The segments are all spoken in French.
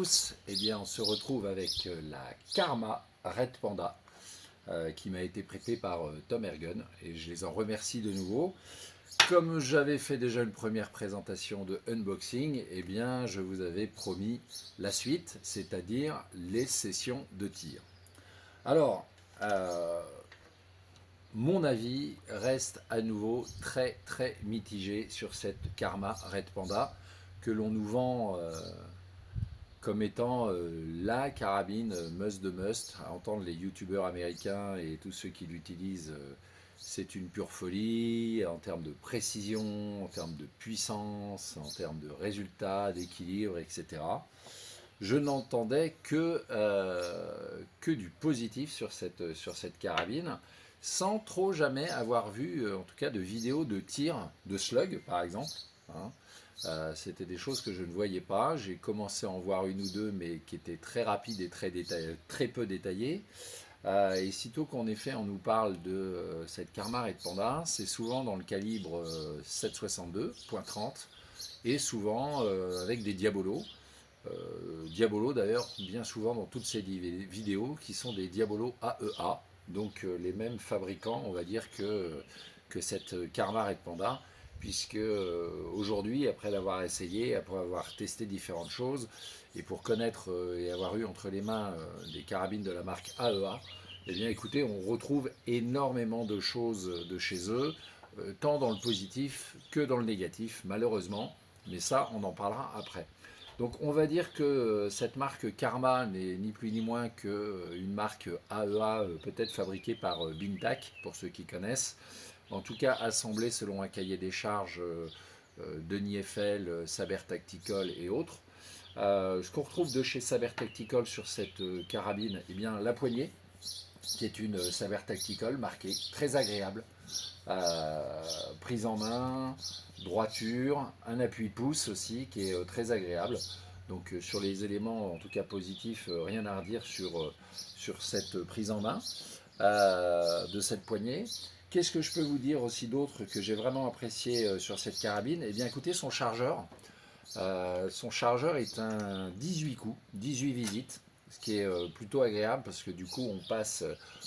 tous, eh bien on se retrouve avec la Karma Red Panda qui m'a été prêtée par Tom Ergen et je les en remercie de nouveau. Comme j'avais fait déjà une première présentation de unboxing, eh bien je vous avais promis la suite, c'est-à-dire les sessions de tir. Alors, mon avis reste à nouveau très très mitigé sur cette Karma Red Panda que l'on nous vend comme étant la carabine must de must. À entendre les youtubeurs américains et tous ceux qui l'utilisent, c'est une pure folie en termes de précision, en termes de puissance, en termes de résultats, d'équilibre, etc. Je n'entendais que du positif sur cette carabine, sans trop jamais avoir vu, en tout cas, de vidéos de tir de slug, par exemple. Hein. C'était des choses que je ne voyais pas. J'ai commencé à en voir une ou deux, mais qui étaient très rapides et très peu détaillées. Et sitôt qu'en effet on nous parle de cette Karma Red Panda, c'est souvent dans le calibre 7,62.30 et souvent avec des diabolos. Diabolo d'ailleurs, bien souvent dans toutes ces vidéos, qui sont des diabolos AEA, donc les mêmes fabricants, on va dire, que cette Karma Red Panda, puisque aujourd'hui, après l'avoir essayé, après avoir testé différentes choses, et pour connaître et avoir eu entre les mains des carabines de la marque AEA, eh bien écoutez, on retrouve énormément de choses de chez eux, tant dans le positif que dans le négatif, malheureusement, mais ça, on en parlera après. Donc on va dire que cette marque Karma n'est ni plus ni moins qu'une marque AEA peut-être fabriquée par Bintac, pour ceux qui connaissent. En tout cas assemblée selon un cahier des charges Denis Eiffel, Saber Tactical et autres. Ce qu'on retrouve de chez Saber Tactical sur cette carabine, eh bien la poignée, qui est une Saber Tactical marquée, très agréable. Prise en main, droiture, un appui-pouce aussi qui est très agréable. Donc sur les éléments en tout cas positifs, rien à redire sur cette prise en main de cette poignée. Qu'est-ce que je peux vous dire aussi d'autre que j'ai vraiment apprécié sur cette carabine? Eh bien écoutez, son chargeur. Son chargeur est un 18 coups, 18 visites, ce qui est plutôt agréable parce que du coup on passe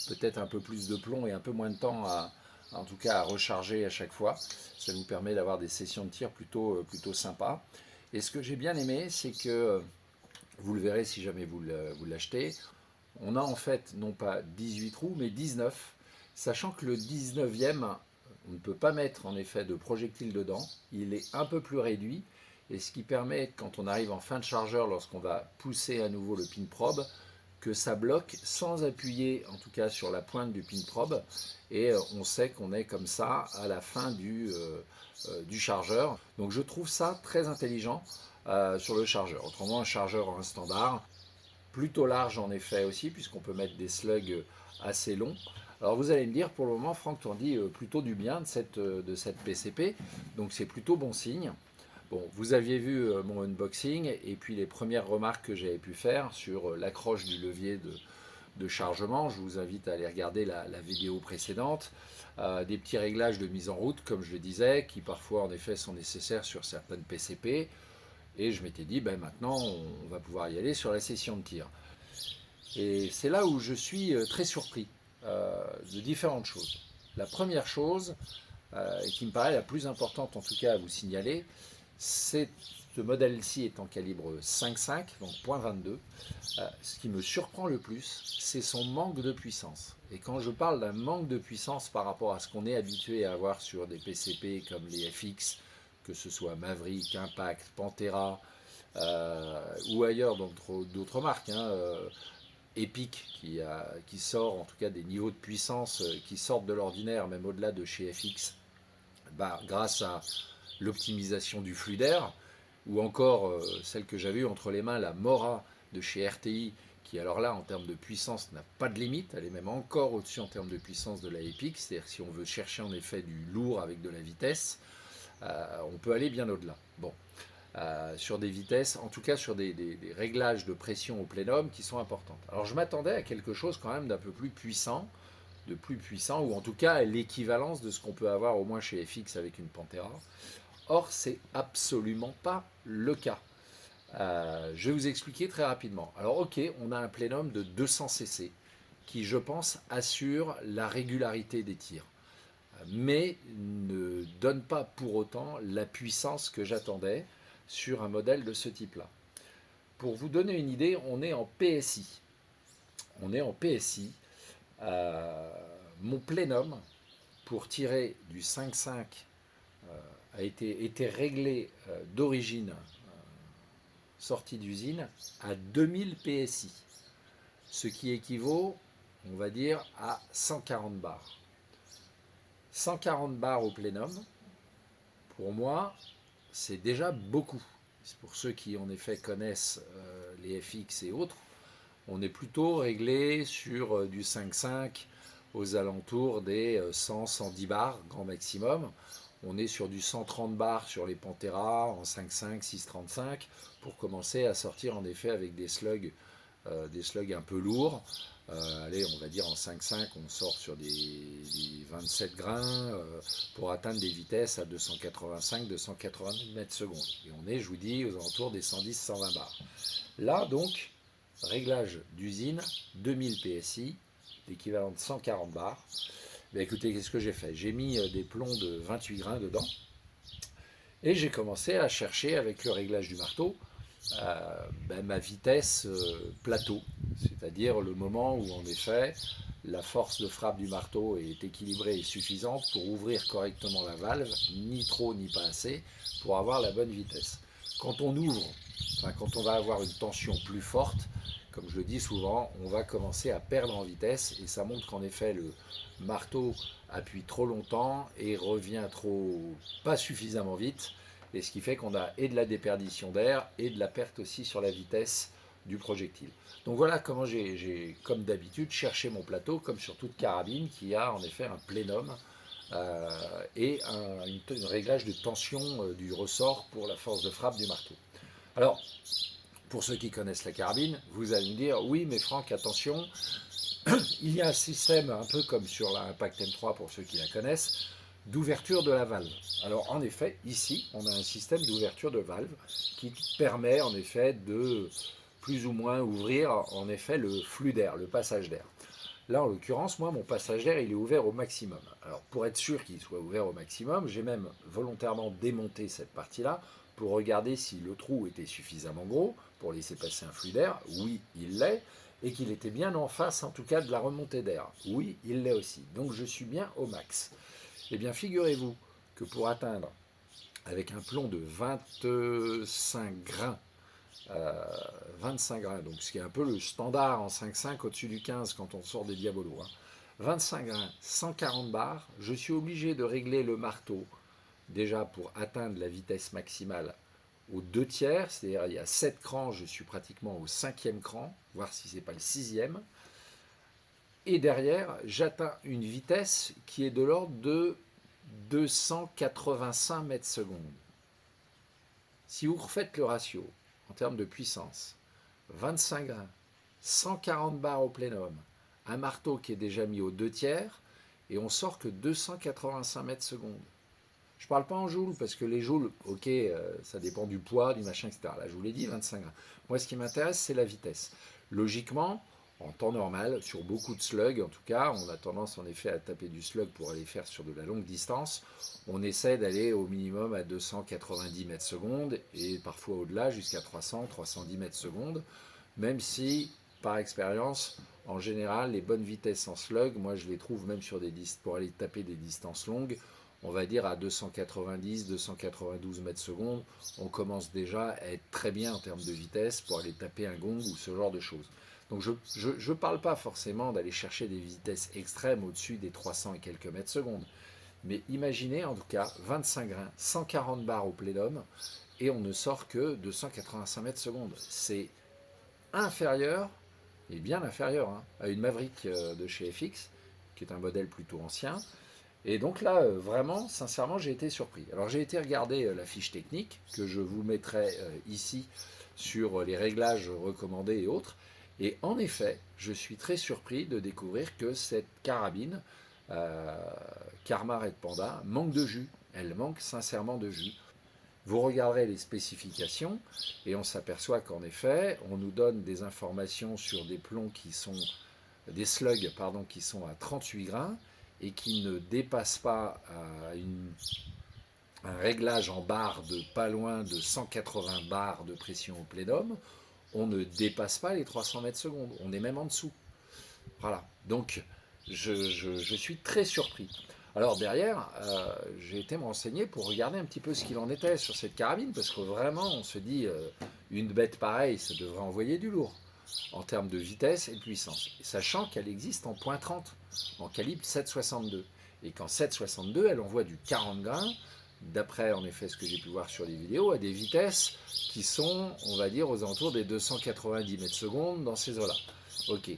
peut-être un peu plus de plomb et un peu moins de temps en tout cas à recharger à chaque fois. Ça vous permet d'avoir des sessions de tir plutôt sympas. Et ce que j'ai bien aimé, c'est que, vous le verrez si jamais vous l'achetez, on a en fait non pas 18 trous, mais 19, sachant que le 19e, on ne peut pas mettre en effet de projectile dedans, il est un peu plus réduit, et ce qui permet, quand on arrive en fin de chargeur, lorsqu'on va pousser à nouveau le pin probe, que ça bloque sans appuyer en tout cas sur la pointe du pin probe, et on sait qu'on est comme ça à la fin du chargeur. Donc je trouve ça très intelligent sur le chargeur. Autrement, un chargeur en standard, plutôt large en effet aussi, puisqu'on peut mettre des slugs assez longs. Alors vous allez me dire, pour le moment, Franck, tu en dis plutôt du bien de cette PCP, donc c'est plutôt bon signe. Bon, vous aviez vu mon unboxing et puis les premières remarques que j'avais pu faire sur l'accroche du levier de chargement. Je vous invite à aller regarder la vidéo précédente. Des petits réglages de mise en route, comme je le disais, qui parfois en effet sont nécessaires sur certaines PCP. Et je m'étais dit, ben maintenant on va pouvoir y aller sur la session de tir. Et c'est là où je suis très surpris de différentes choses. La première chose, et qui me paraît la plus importante en tout cas à vous signaler, c'est ce modèle-ci est en calibre 5.5, donc .22. Ce qui me surprend le plus, c'est son manque de puissance. Et quand je parle d'un manque de puissance par rapport à ce qu'on est habitué à avoir sur des PCP comme les FX, que ce soit Maverick, Impact, Pantera, ou ailleurs d'autres marques, hein, Epic qui sort en tout cas des niveaux de puissance qui sortent de l'ordinaire, même au-delà de chez FX, bah, grâce à l'optimisation du flux d'air, ou encore celle que j'avais eue entre les mains, la Mora de chez RTI, qui alors là en termes de puissance n'a pas de limite, elle est même encore au-dessus en termes de puissance de la Epic, c'est-à-dire si on veut chercher en effet du lourd avec de la vitesse, on peut aller bien au-delà. Bon, sur des vitesses, en tout cas sur des réglages de pression au plénum qui sont importantes. Alors je m'attendais à quelque chose quand même d'un peu plus puissant, ou en tout cas à l'équivalence de ce qu'on peut avoir au moins chez FX avec une Pantera. Or, c'est absolument pas le cas. Je vais vous expliquer très rapidement. Alors ok, on a un plénum de 200 cc qui, je pense, assure la régularité des tirs, mais ne donne pas pour autant la puissance que j'attendais sur un modèle de ce type-là. Pour vous donner une idée, on est en PSI. On est en PSI. Mon plénum, pour tirer du 5.5, a été réglé d'origine, sortie d'usine, à 2000 PSI, ce qui équivaut, on va dire, à 140 bars. 140 bars au plénum, pour moi, c'est déjà beaucoup. C'est pour ceux qui, en effet, connaissent les FX et autres. On est plutôt réglé sur du 5.5 aux alentours des 100-110 bars, grand maximum. On est sur du 130 bars sur les Pantera en 5.5, 6.35 pour commencer à sortir en effet avec des slugs un peu lourds. Allez, on va dire en 5.5, on sort sur des 27 grains pour atteindre des vitesses à 285-290 mètres secondes. Et on est, je vous dis, aux alentours des 110-120 bars. Là, donc, réglage d'usine, 2000 PSI, l'équivalent de 140 bars. Ben écoutez, qu'est-ce que j'ai fait? J'ai mis des plombs de 28 grains dedans et j'ai commencé à chercher avec le réglage du marteau ma vitesse plateau, c'est-à-dire le moment où en effet la force de frappe du marteau est équilibrée et suffisante pour ouvrir correctement la valve, ni trop ni pas assez, pour avoir la bonne vitesse. Quand on ouvre, quand on va avoir une tension plus forte, comme je le dis souvent, on va commencer à perdre en vitesse et ça montre qu'en effet le marteau appuie trop longtemps et revient pas suffisamment vite, et ce qui fait qu'on a et de la déperdition d'air et de la perte aussi sur la vitesse du projectile. Donc voilà comment j'ai comme d'habitude, cherché mon plateau, comme sur toute carabine, qui a en effet un plénum et un réglage de tension du ressort pour la force de frappe du marteau. Alors, pour ceux qui connaissent la carabine, vous allez me dire, oui mais Franck, attention, il y a un système un peu comme sur la Impact M3 pour ceux qui la connaissent, d'ouverture de la valve. Alors en effet, ici, on a un système d'ouverture de valve qui permet en effet de plus ou moins ouvrir en effet le flux d'air, le passage d'air. Là, en l'occurrence, moi, mon passage d'air, il est ouvert au maximum. Alors, pour être sûr qu'il soit ouvert au maximum, j'ai même volontairement démonté cette partie-là pour regarder si le trou était suffisamment gros pour laisser passer un flux d'air. Oui, il l'est. Et qu'il était bien en face, en tout cas, de la remontée d'air. Oui, il l'est aussi. Donc, je suis bien au max. Eh bien, figurez-vous que pour atteindre, avec un plomb de 25 grains, 25 grains, donc ce qui est un peu le standard en 5.5 au-dessus du 15 quand on sort des diabolos. 25 grains, 140 bars, je suis obligé de régler le marteau déjà pour atteindre la vitesse maximale aux 2 tiers, c'est-à-dire il y a 7 crans, je suis pratiquement au 5e cran, voir si ce n'est pas le 6e. Et derrière, j'atteins une vitesse qui est de l'ordre de 285 mètres secondes. Si vous refaites le ratio en termes de puissance, 25 grains, 140 bars au plénum, un marteau qui est déjà mis aux 2 tiers, et on sort que 285 mètres secondes. Je ne parle pas en joules, parce que les joules, ok, ça dépend du poids, du machin, etc. Là, je vous l'ai dit, 25 grains. Moi, ce qui m'intéresse, c'est la vitesse. Logiquement, en temps normal, sur beaucoup de slugs, en tout cas, on a tendance en effet à taper du slug pour aller faire sur de la longue distance. On essaie d'aller au minimum à 290 mètres secondes, et parfois au-delà, jusqu'à 300-310 mètres secondes, même si, par expérience, en général, les bonnes vitesses en slug, moi je les trouve même sur pour aller taper des distances longues, on va dire à 290-292 mètres secondes, on commence déjà à être très bien en termes de vitesse pour aller taper un gong ou ce genre de choses. Donc je ne parle pas forcément d'aller chercher des vitesses extrêmes au-dessus des 300 et quelques mètres secondes. Mais imaginez en tout cas 25 grains, 140 bars au plénum, et on ne sort que de 185 mètres secondes. C'est inférieur, et bien inférieur, à une Maverick de chez FX, qui est un modèle plutôt ancien. Et donc là, vraiment, sincèrement, j'ai été surpris. Alors j'ai été regarder la fiche technique, que je vous mettrai ici sur les réglages recommandés et autres. Et en effet, je suis très surpris de découvrir que cette carabine, Karma Red Panda, manque de jus. Elle manque sincèrement de jus. Vous regarderez les spécifications et on s'aperçoit qu'en effet, on nous donne des informations sur des plombs qui sont, des slugs, pardon, qui sont à 38 grains et qui ne dépassent pas un réglage en barre de pas loin de 180 bars de pression au plénum. On ne dépasse pas les 300 mètres secondes, on est même en dessous. Voilà, donc je suis très surpris. Alors derrière, j'ai été me renseigner pour regarder un petit peu ce qu'il en était sur cette carabine, parce que vraiment, on se dit, une bête pareille, ça devrait envoyer du lourd, en termes de vitesse et de puissance. Sachant qu'elle existe en .30, en calibre 7,62. Et qu'en 7,62, elle envoie du 40 grains, d'après en effet ce que j'ai pu voir sur les vidéos, à des vitesses qui sont, on va dire, aux alentours des 290 mètres secondes dans ces eaux-là. Ok,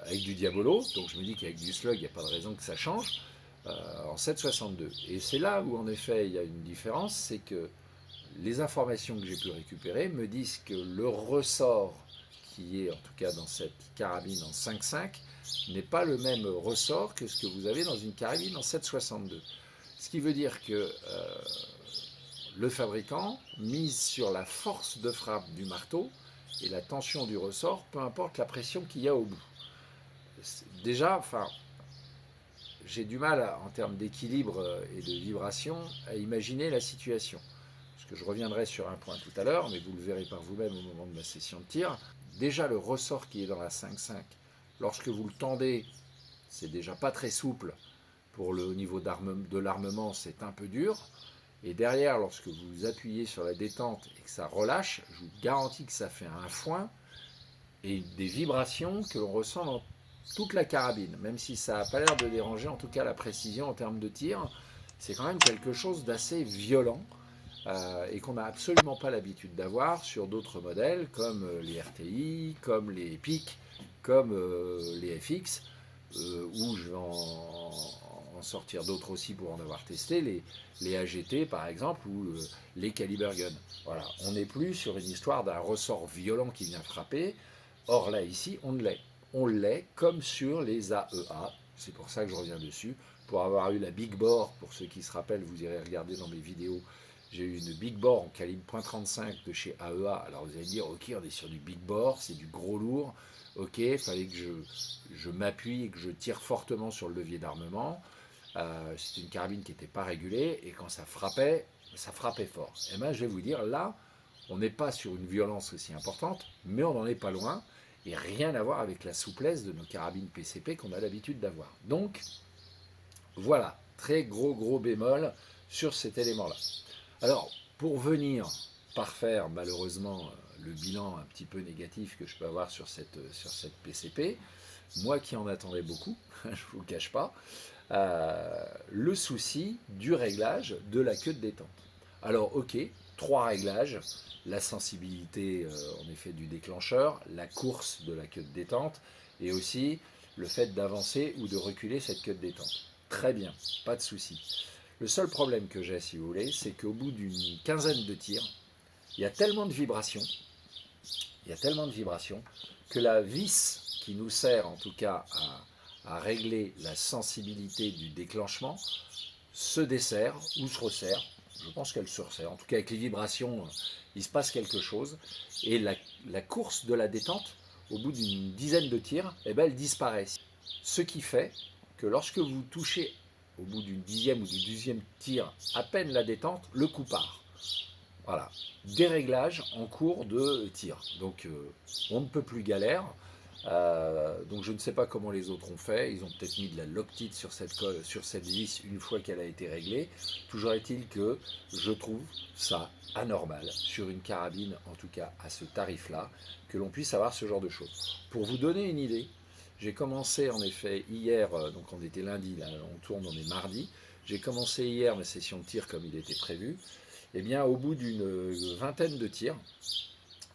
avec du diabolo, donc je me dis qu'avec du slug, il n'y a pas de raison que ça change, en 7,62. Et c'est là où en effet il y a une différence, c'est que les informations que j'ai pu récupérer me disent que le ressort qui est en tout cas dans cette carabine en 5,5 n'est pas le même ressort que ce que vous avez dans une carabine en 7,62. Ce qui veut dire que le fabricant mise sur la force de frappe du marteau et la tension du ressort, peu importe la pression qu'il y a au bout. Déjà, enfin, j'ai du mal, en termes d'équilibre et de vibration, à imaginer la situation. Parce que je reviendrai sur un point tout à l'heure, mais vous le verrez par vous-même au moment de ma session de tir. Déjà, le ressort qui est dans la 5,5, lorsque vous le tendez, c'est déjà pas très souple. Pour le niveau de l'armement, c'est un peu dur. Et derrière, lorsque vous appuyez sur la détente et que ça relâche, je vous garantis que ça fait un foin et des vibrations que l'on ressent dans toute la carabine. Même si ça n'a pas l'air de déranger, en tout cas la précision en termes de tir, c'est quand même quelque chose d'assez violent et qu'on n'a absolument pas l'habitude d'avoir sur d'autres modèles comme les RTI, comme les PIC, comme les FX, où je vais en sortir d'autres aussi pour en avoir testé, les AGT par exemple, ou les Caliber Gun. Voilà, on n'est plus sur une histoire d'un ressort violent qui vient frapper. Or là, ici, on l'est. On l'est comme sur les AEA. C'est pour ça que je reviens dessus. Pour avoir eu la Big Bore, pour ceux qui se rappellent, vous irez regarder dans mes vidéos. J'ai eu une Big Bore en calibre .35 de chez AEA. Alors vous allez dire, ok, on est sur du Big Bore, c'est du gros lourd. Ok, il fallait que je m'appuie et que je tire fortement sur le levier d'armement. C'est une carabine qui n'était pas régulée et quand ça frappait fort. Et bien je vais vous dire, là, on n'est pas sur une violence aussi importante, mais on n'en est pas loin, et rien à voir avec la souplesse de nos carabines PCP qu'on a l'habitude d'avoir. Donc, voilà, très gros bémol sur cet élément-là. Alors, pour venir parfaire malheureusement le bilan un petit peu négatif que je peux avoir sur cette PCP, moi qui en attendais beaucoup, je ne vous le cache pas, le souci du réglage de la queue de détente. Alors ok, 3 réglages, la sensibilité en effet du déclencheur, la course de la queue de détente et aussi le fait d'avancer ou de reculer cette queue de détente. Très bien, pas de souci. Le seul problème que j'ai, si vous voulez, c'est qu'au bout d'une quinzaine de tirs, il y a tellement de vibrations, que la vis qui nous sert en tout cas à régler la sensibilité du déclenchement se desserre ou se resserre. Je pense qu'elle se resserre. En tout cas, avec les vibrations, il se passe quelque chose. Et la course de la détente, au bout d'une dizaine de tirs, eh ben, elle disparaît. Ce qui fait que lorsque vous touchez au bout d'une dixième ou du 12e tir à peine la détente, le coup part. Voilà, déréglage en cours de tir. Donc on ne peut plus galère. Donc je ne sais pas comment les autres ont fait. Ils ont peut-être mis de la Loctite sur cette vis une fois qu'elle a été réglée. Toujours est-il que je trouve ça anormal sur une carabine, en tout cas à ce tarif-là, que l'on puisse avoir ce genre de choses. Pour vous donner une idée, j'ai commencé en effet hier, donc on était lundi, là, on tourne, on est mardi. J'ai commencé hier ma session de tir comme il était prévu. Et bien au bout d'une vingtaine de tirs,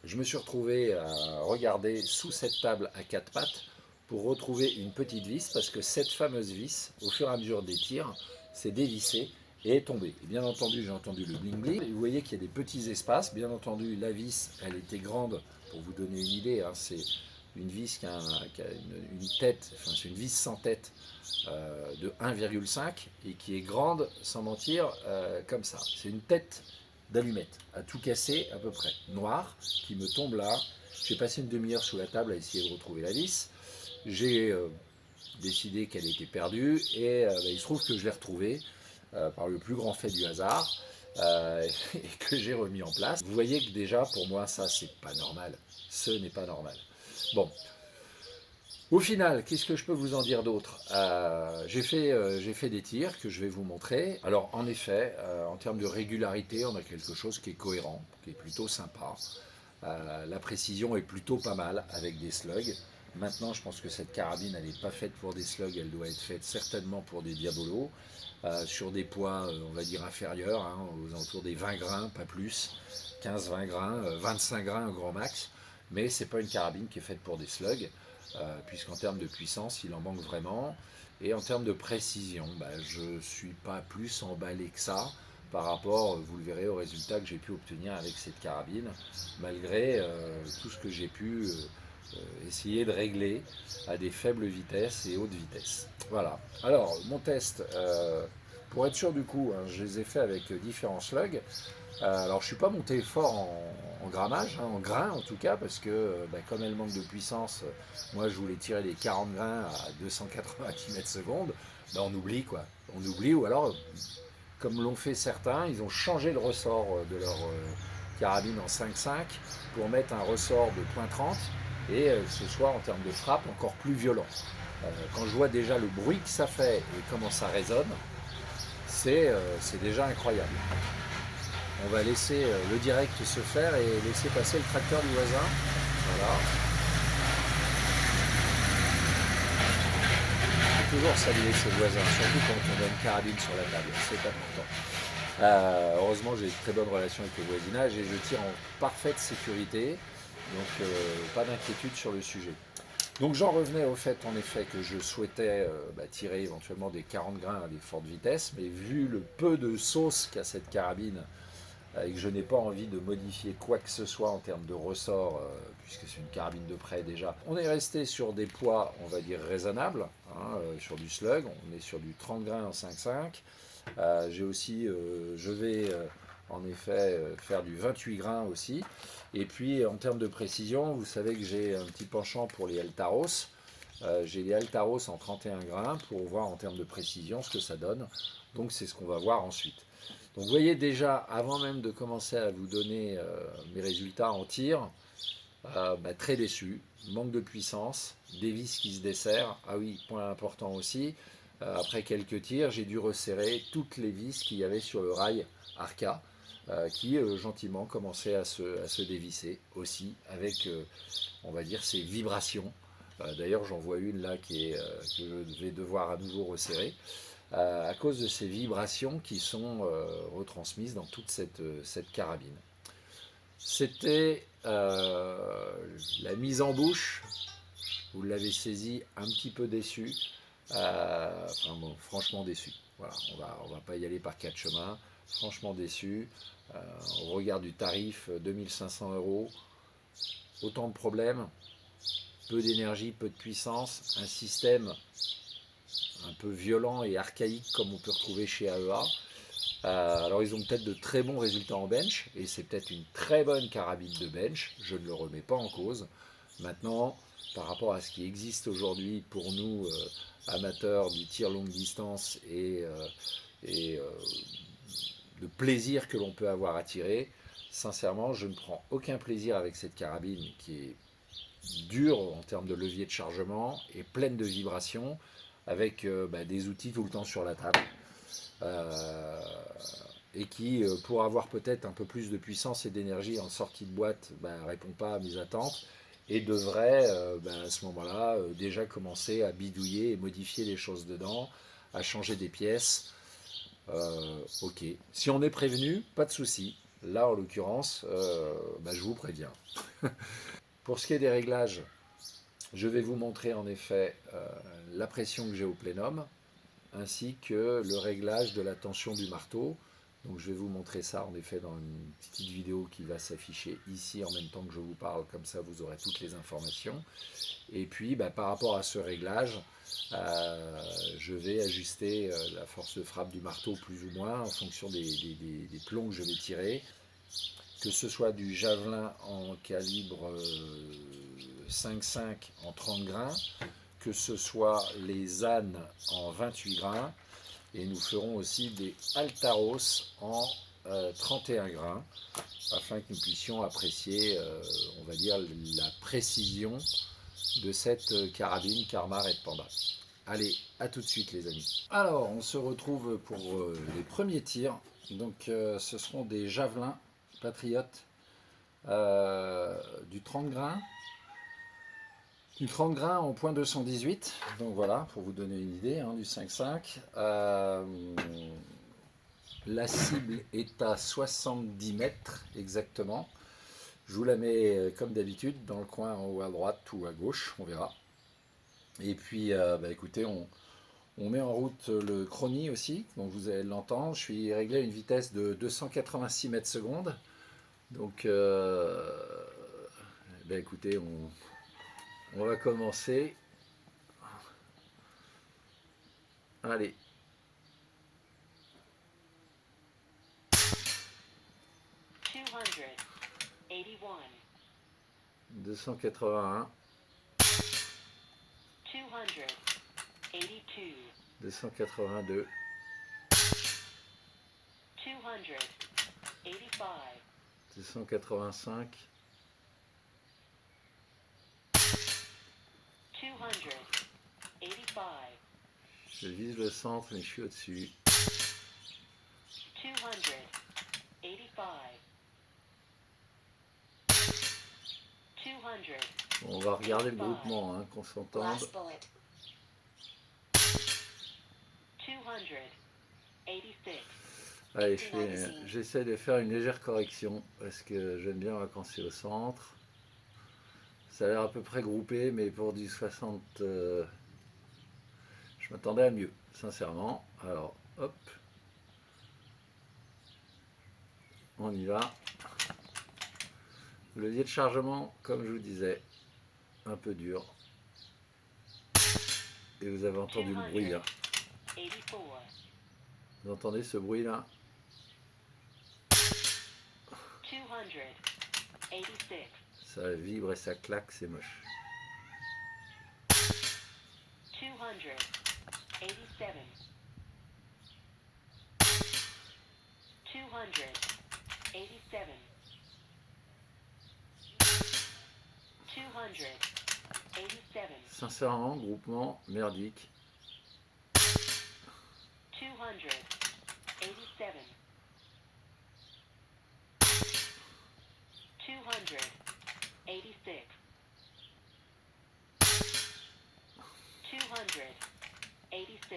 je me suis retrouvé à regarder sous cette table à 4 pattes pour retrouver une petite vis, parce que cette fameuse vis, au fur et à mesure des tirs, s'est dévissée et est tombée. Et bien entendu, j'ai entendu le bling bling. Vous voyez qu'il y a des petits espaces. Bien entendu, la vis, elle était grande. Pour vous donner une idée, hein, c'est une vis qui a une tête, enfin c'est une vis sans tête de 1,5 et qui est grande, sans mentir, comme ça. C'est une tête d'allumettes, à tout casser à peu près, noir, qui me tombe là. J'ai passé une demi-heure sous la table à essayer de retrouver la vis. J'ai décidé qu'elle était perdue et il se trouve que je l'ai retrouvée par le plus grand fait du hasard et que j'ai remis en place. Vous voyez que déjà pour moi ça c'est pas normal, ce n'est pas normal. Bon, au final, qu'est-ce que je peux vous en dire d'autre? J'ai fait des tirs que je vais vous montrer. Alors en effet, en termes de régularité, on a quelque chose qui est cohérent, qui est plutôt sympa. La précision est plutôt pas mal avec des slugs. Maintenant, je pense que cette carabine, elle n'est pas faite pour des slugs, elle doit être faite certainement pour des diabolos, sur des poids, on va dire, inférieurs, hein, aux alentours des 20 grains, pas plus, 15-20 grains, 25 grains au grand max. Mais c'est pas une carabine qui est faite pour des slugs, puisqu'en termes de puissance, il en manque vraiment. Et en termes de précision, je ne suis pas plus emballé que ça par rapport, vous le verrez, au résultat que j'ai pu obtenir avec cette carabine, malgré tout ce que j'ai pu essayer de régler à des faibles vitesses et hautes vitesses. Voilà. Alors, mon test, pour être sûr du coup, hein, je les ai fait avec différents slugs. Alors, je ne suis pas monté fort en grammage, hein, en grains en tout cas, parce que comme elle manque de puissance, moi je voulais tirer les 40 grains à 290 mètres secondes, on oublie quoi. On oublie, ou alors comme l'ont fait certains, ils ont changé le ressort de leur carabine en 5.5 pour mettre un ressort de .30 et ce soit en termes de frappe encore plus violent. Quand je vois déjà le bruit que ça fait et comment ça résonne, c'est déjà incroyable. On va laisser le direct se faire et laisser passer le tracteur du voisin. Voilà. Toujours saluer ses voisins, surtout quand on a une carabine sur la table, c'est important. Heureusement, j'ai une très bonne relation avec le voisinage et je tire en parfaite sécurité, donc pas d'inquiétude sur le sujet. Donc j'en revenais au fait en effet que je souhaitais tirer éventuellement des 40 grains à des fortes vitesses, mais vu le peu de sauce qu'a cette carabine et que je n'ai pas envie de modifier quoi que ce soit en termes de ressort, puisque c'est une carabine de près déjà. On est resté sur des poids, on va dire, raisonnables, hein, sur du slug, on est sur du 30 grains en 5.5. J'ai aussi, je vais en effet faire du 28 grains aussi. Et puis en termes de précision, vous savez que j'ai un petit penchant pour les Altaros. J'ai les Altaros en 31 grains pour voir en termes de précision ce que ça donne. Donc c'est ce qu'on va voir ensuite. Donc vous voyez déjà, avant même de commencer à vous donner mes résultats en tir, très déçu, manque de puissance, des vis qui se desserrent. Ah oui, point important aussi, après quelques tirs, j'ai dû resserrer toutes les vis qu'il y avait sur le rail Arca, qui gentiment commençaient à se dévisser aussi, avec, on va dire, ces vibrations. D'ailleurs, j'en vois une là que je vais devoir à nouveau resserrer à cause de ces vibrations qui sont retransmises dans toute cette carabine. C'était la mise en bouche, vous l'avez saisi, un petit peu déçu, franchement déçu. Voilà, on va pas y aller par quatre chemins, franchement déçu. Au regard du tarif, 2500 €, autant de problèmes, peu d'énergie, peu de puissance, un système un peu violent et archaïque comme on peut retrouver chez AEA. Alors ils ont peut-être de très bons résultats en bench et c'est peut-être une très bonne carabine de bench, je ne le remets pas en cause. Maintenant, par rapport à ce qui existe aujourd'hui pour nous amateurs du tir longue distance et de plaisir que l'on peut avoir à tirer, sincèrement je ne prends aucun plaisir avec cette carabine qui est dure en termes de levier de chargement et pleine de vibrations, avec des outils tout le temps sur la table, et qui, pour avoir peut-être un peu plus de puissance et d'énergie en sortie de boîte, répond pas à mes attentes, et devrait à ce moment-là déjà commencer à bidouiller et modifier les choses dedans, à changer des pièces. Ok, si on est prévenu, pas de souci. Là, en l'occurrence, je vous préviens. Pour ce qui est des réglages, je vais vous montrer en effet la pression que j'ai au plénum, ainsi que le réglage de la tension du marteau. Donc je vais vous montrer ça en effet dans une petite vidéo qui va s'afficher ici en même temps que je vous parle, comme ça vous aurez toutes les informations. Et puis par rapport à ce réglage, je vais ajuster la force de frappe du marteau plus ou moins en fonction des plombs que je vais tirer. que ce soit du javelin en calibre 5,5 en 30 grains, que ce soit les ânes en 28 grains, et nous ferons aussi des Altaros en 31 grains, afin que nous puissions apprécier, on va dire, la précision de cette carabine Karma Red Panda. Allez, à tout de suite les amis. Alors, on se retrouve pour les premiers tirs. Donc, ce seront des javelins patriotes du 30 grains. Du 30 grains en point 218. Donc voilà, pour vous donner une idée, hein, du 5,5. La cible est à 70 mètres exactement. Je vous la mets comme d'habitude dans le coin en haut à droite ou à gauche, on verra. Et puis, écoutez, on met en route le chrony aussi, donc vous allez l'entendre. Je suis réglé à une vitesse de 286 mètres secondes. Donc, écoutez, on va commencer. Allez. 281. 282. 285. Je vise le centre, mais je suis au-dessus. 200. Bon, on va regarder le groupement, hein, qu'on s'entende. 286. Allez, j'essaie de faire une légère correction parce que j'aime bien vacancer au centre. Ça a l'air à peu près groupé, mais pour du 60, je m'attendais à mieux, sincèrement. Alors, hop, on y va. Le levier de chargement, comme je vous disais, un peu dur. Et vous avez entendu le bruit là. Vous entendez ce bruit là? 286. Ça vibre et ça claque, c'est moche. 287. 287. 287. Sincèrement, groupement merdique. 287. 286. 286.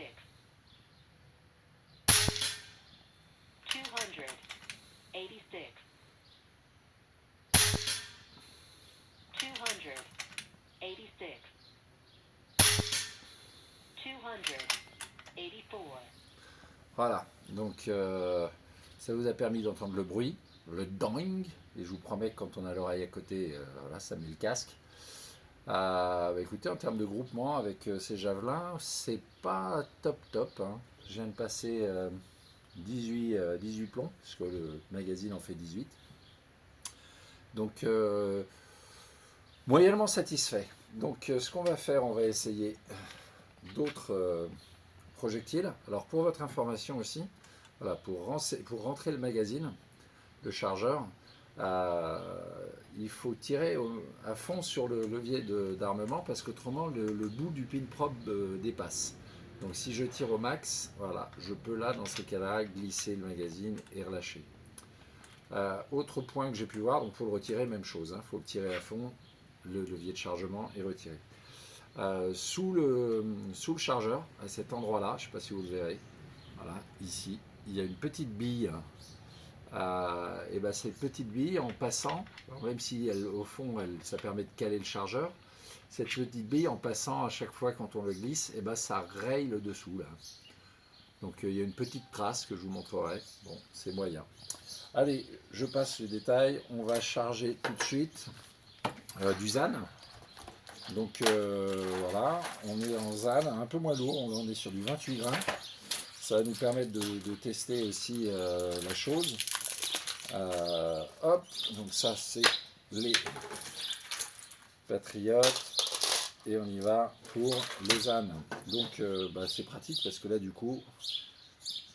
286. 286. 284. Voilà, donc ça vous a permis d'entendre le bruit, le doing, et je vous promets que quand on a l'oreille à côté, voilà, ça met le casque. Écoutez, en termes de groupement avec ces javelins, c'est pas top, hein. Je viens de passer 18 plombs, parce que le magazine en fait 18. Donc, moyennement satisfait. Donc, ce qu'on va faire, on va essayer d'autres projectiles. Alors, pour votre information aussi, voilà, pour rentrer le magazine, le chargeur, il faut tirer à fond sur le levier d'armement parce qu'autrement le bout du pin prop dépasse. Donc si je tire au max, voilà, je peux là dans ces cas-là glisser le magazine et relâcher. Autre point que j'ai pu voir, donc pour le retirer, même chose, hein, faut le tirer à fond, le levier de chargement et retirer. Sous le chargeur, à cet endroit-là, je ne sais pas si vous le verrez, voilà, ici, il y a une petite bille. Et ben cette petite bille, en passant, même si elle, au fond ça permet de caler le chargeur, cette petite bille en passant à chaque fois quand on le glisse, et ben ça raye le dessous là. Donc il y a une petite trace que je vous montrerai. Bon, c'est moyen. Allez, je passe les détails. On va charger tout de suite du ZAN. Donc voilà, on est en ZAN, un peu moins lourd, on est sur du 28 grains. Ça va nous permettre de tester aussi la chose. Hop, donc ça c'est les Patriotes. Et on y va pour les ânes. Donc c'est pratique parce que là du coup,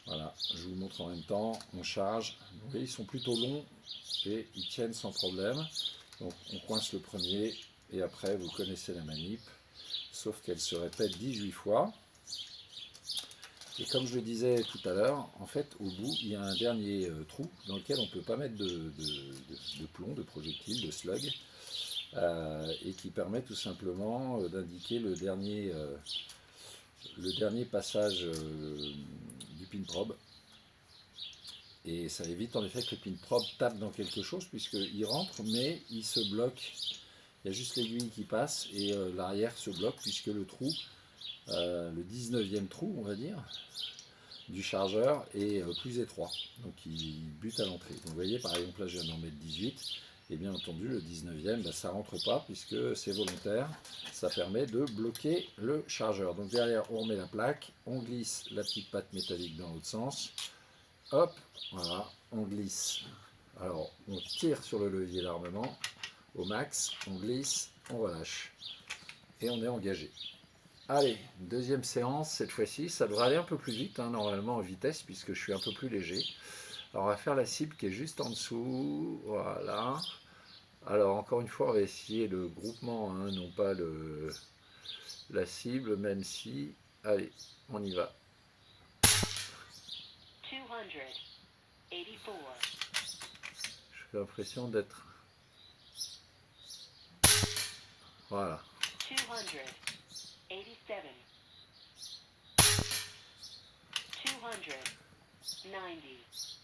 voilà, je vous montre en même temps, on charge. Vous voyez, ils sont plutôt longs et ils tiennent sans problème. Donc on coince le premier et après vous connaissez la manip, sauf qu'elle se répète 18 fois. Et comme je le disais tout à l'heure, en fait au bout il y a un dernier trou dans lequel on ne peut pas mettre de plomb, de projectile, de slug, et qui permet tout simplement d'indiquer le dernier passage du pin probe. Et ça évite en effet que le pin probe tape dans quelque chose, puisqu'il rentre, mais il se bloque. Il y a juste l'aiguille qui passe et l'arrière se bloque, puisque le trou, le 19e trou, on va dire, du chargeur est plus étroit. Donc il bute à l'entrée. Donc vous voyez, par exemple, là je viens d'en mettre 18. Et bien entendu, le 19e, ça ne rentre pas, puisque c'est volontaire. Ça permet de bloquer le chargeur. Donc derrière, on remet la plaque, on glisse la petite patte métallique dans l'autre sens. Hop, voilà, on glisse. Alors, on tire sur le levier d'armement au max, on glisse, on relâche. Et on est engagé. Allez, deuxième séance, cette fois-ci, ça devrait aller un peu plus vite, hein, normalement en vitesse, puisque je suis un peu plus léger. Alors, on va faire la cible qui est juste en dessous, voilà. Alors, encore une fois, on va essayer le groupement, hein, non pas la cible, même si... Allez, on y va. 284. J'ai l'impression d'être... Voilà. 287. 290.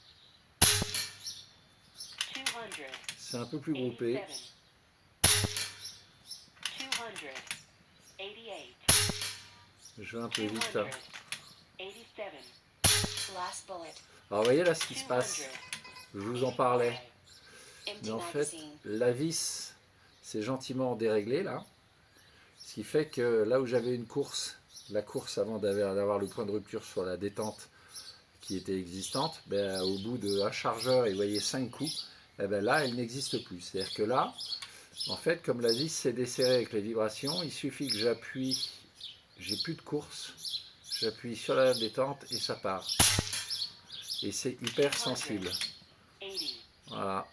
200. C'est un peu plus groupé. 288. Je vais un peu vite là. 287. Last bullet. Alors vous voyez là ce qui se passe. Je vous en parlais. Mais en fait, la vis s'est gentiment déréglée là. Ce qui fait que là où j'avais une course, la course avant d'avoir le point de rupture sur la détente qui était existante, ben, au bout d'un chargeur, et vous voyez 5 coups, et ben là elle n'existe plus. C'est-à-dire que là, en fait, comme la vis s'est desserrée avec les vibrations, il suffit que j'appuie, j'ai plus de course, j'appuie sur la détente et ça part. Et c'est hyper sensible. Voilà.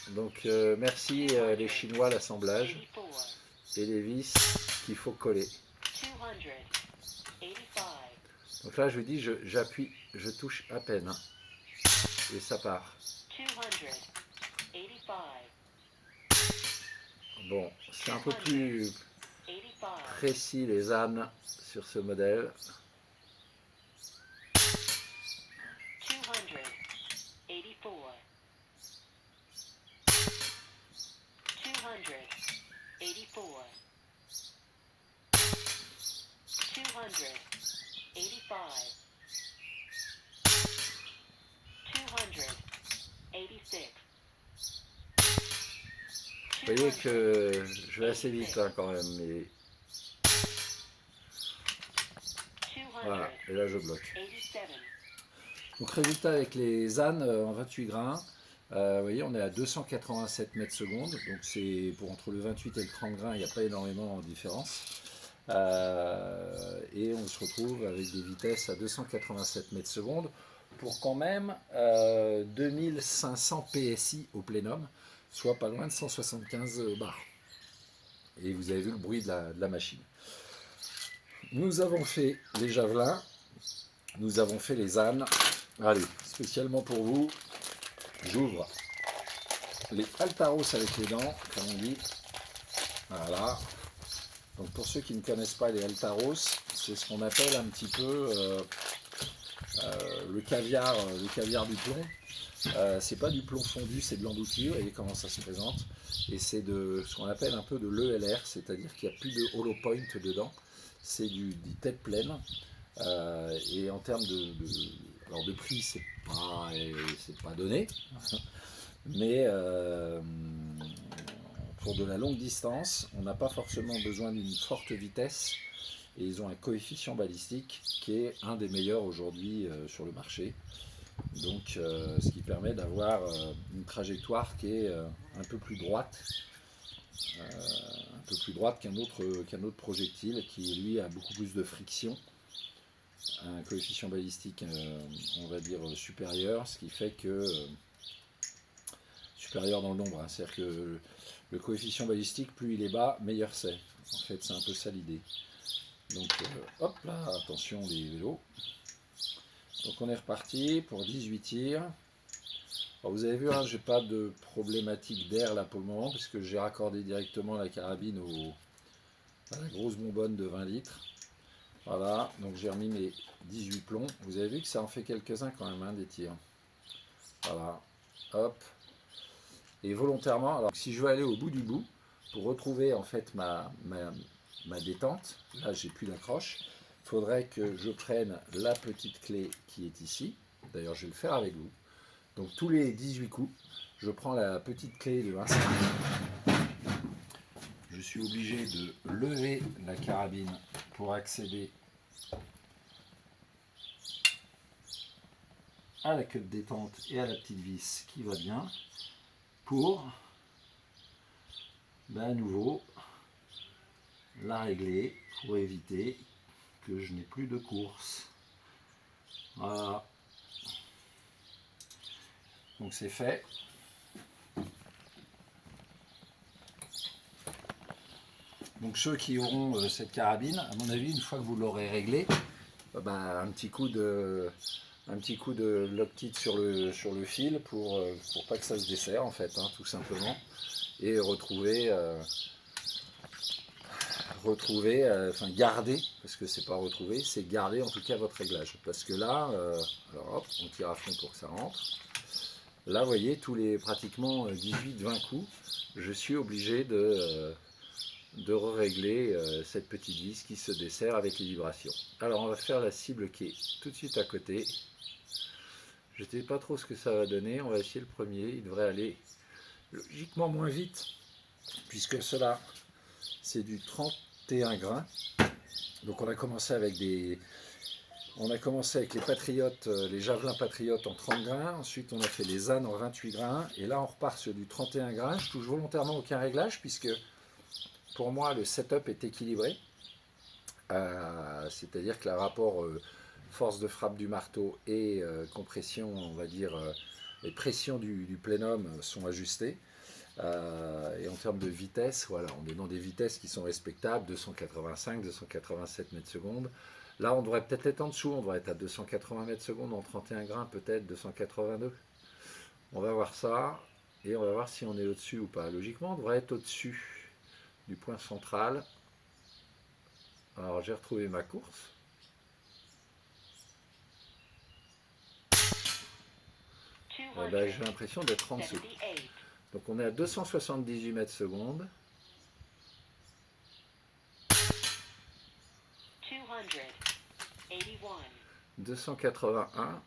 Donc merci les Chinois, l'assemblage et les vis qu'il faut coller. Donc là je vous dis, j'appuie, je touche à peine hein, et ça part. Bon, c'est un peu plus précis les ânes sur ce modèle. 286. Vous voyez que je vais assez vite hein, quand même, mais voilà, et là je bloque. Donc résultat avec les ânes en 28 grains, vous voyez on est à 287 mètres secondes, donc c'est pour entre le 28 et le 30 grains, il n'y a pas énormément de différence. Et on se retrouve avec des vitesses à 287 mètres secondes pour quand même 2500 PSI au plénum, soit pas loin de 175 bars. Et vous avez vu le bruit de la machine. Nous avons fait les javelins, nous avons fait les ânes. Allez, spécialement pour vous, j'ouvre les Altaros avec les dents, comme on dit. Voilà. Donc pour ceux qui ne connaissent pas les Altaros, c'est ce qu'on appelle un petit peu le caviar du plomb. C'est pas du plomb fondu, c'est de l'embouture, et comment ça se présente. Et c'est de ce qu'on appelle un peu de l'ELR, c'est-à-dire qu'il n'y a plus de hollow point dedans, c'est du tête pleine. Et en termes alors de prix, c'est pas donné, mais pour de la longue distance, on n'a pas forcément besoin d'une forte vitesse, et ils ont un coefficient balistique qui est un des meilleurs aujourd'hui sur le marché. Donc ce qui permet d'avoir une trajectoire qui est un peu plus droite, qu'un autre projectile qui lui a beaucoup plus de friction, un coefficient balistique on va dire supérieur, ce qui fait que supérieur dans le nombre, hein, c'est-à-dire que le coefficient balistique, plus il est bas, meilleur c'est. En fait, c'est un peu ça l'idée. Donc hop là, attention les vélos. Donc on est reparti pour 18 tirs. Alors vous avez vu, hein, j'ai pas de problématique d'air là pour le moment, puisque j'ai raccordé directement la carabine à la grosse bonbonne de 20 litres. Voilà, donc j'ai remis mes 18 plombs. Vous avez vu que ça en fait quelques-uns quand même, hein, des tirs. Voilà, hop. Et volontairement, alors si je veux aller au bout du bout, pour retrouver en fait ma détente, là j'ai plus d'accroche, il faudrait que je prenne la petite clé qui est ici. D'ailleurs, je vais le faire avec vous. Donc tous les 18 coups, je prends la petite clé de 1 cm. Je suis obligé de lever la carabine pour accéder à la queue de détente et à la petite vis qui va bien pour à nouveau la régler pour éviter que je n'ai plus de course. Voilà. Donc c'est fait. Donc ceux qui auront cette carabine, à mon avis, une fois que vous l'aurez réglée, un petit coup de lock-tit sur le fil pour pas que ça se desserre en fait, hein, tout simplement, et garder, parce que c'est pas retrouver, c'est garder en tout cas votre réglage. Parce que là, alors hop, on tire à fond pour que ça rentre. Là, vous voyez, tous les pratiquement 18-20 coups, je suis obligé de régler cette petite vis qui se dessert avec les vibrations. Alors, on va faire la cible qui est tout de suite à côté. Je ne sais pas trop ce que ça va donner. On va essayer le premier. Il devrait aller logiquement moins vite, puisque cela, c'est du 31 grains. Donc, on a commencé avec les Patriotes, les Javelins Patriotes en 30 grains. Ensuite, on a fait les ânes en 28 grains. Et là, on repart sur du 31 grains. Je touche volontairement aucun réglage, puisque pour moi, le setup est équilibré. C'est-à-dire que le rapport force de frappe du marteau et compression, on va dire, les pressions du plénum sont ajustées. Et en termes de vitesse, voilà, on est dans des vitesses qui sont respectables, 285, 287 mètres secondes. Là, on devrait peut-être être en dessous, on devrait être à 280 mètres secondes en 31 grains, peut-être 282. On va voir ça, et on va voir si on est au-dessus ou pas. Logiquement, on devrait être au-dessus du point central. Alors, j'ai retrouvé ma course. J'ai l'impression d'être en dessous. Donc on est à 278 mètres secondes. 281.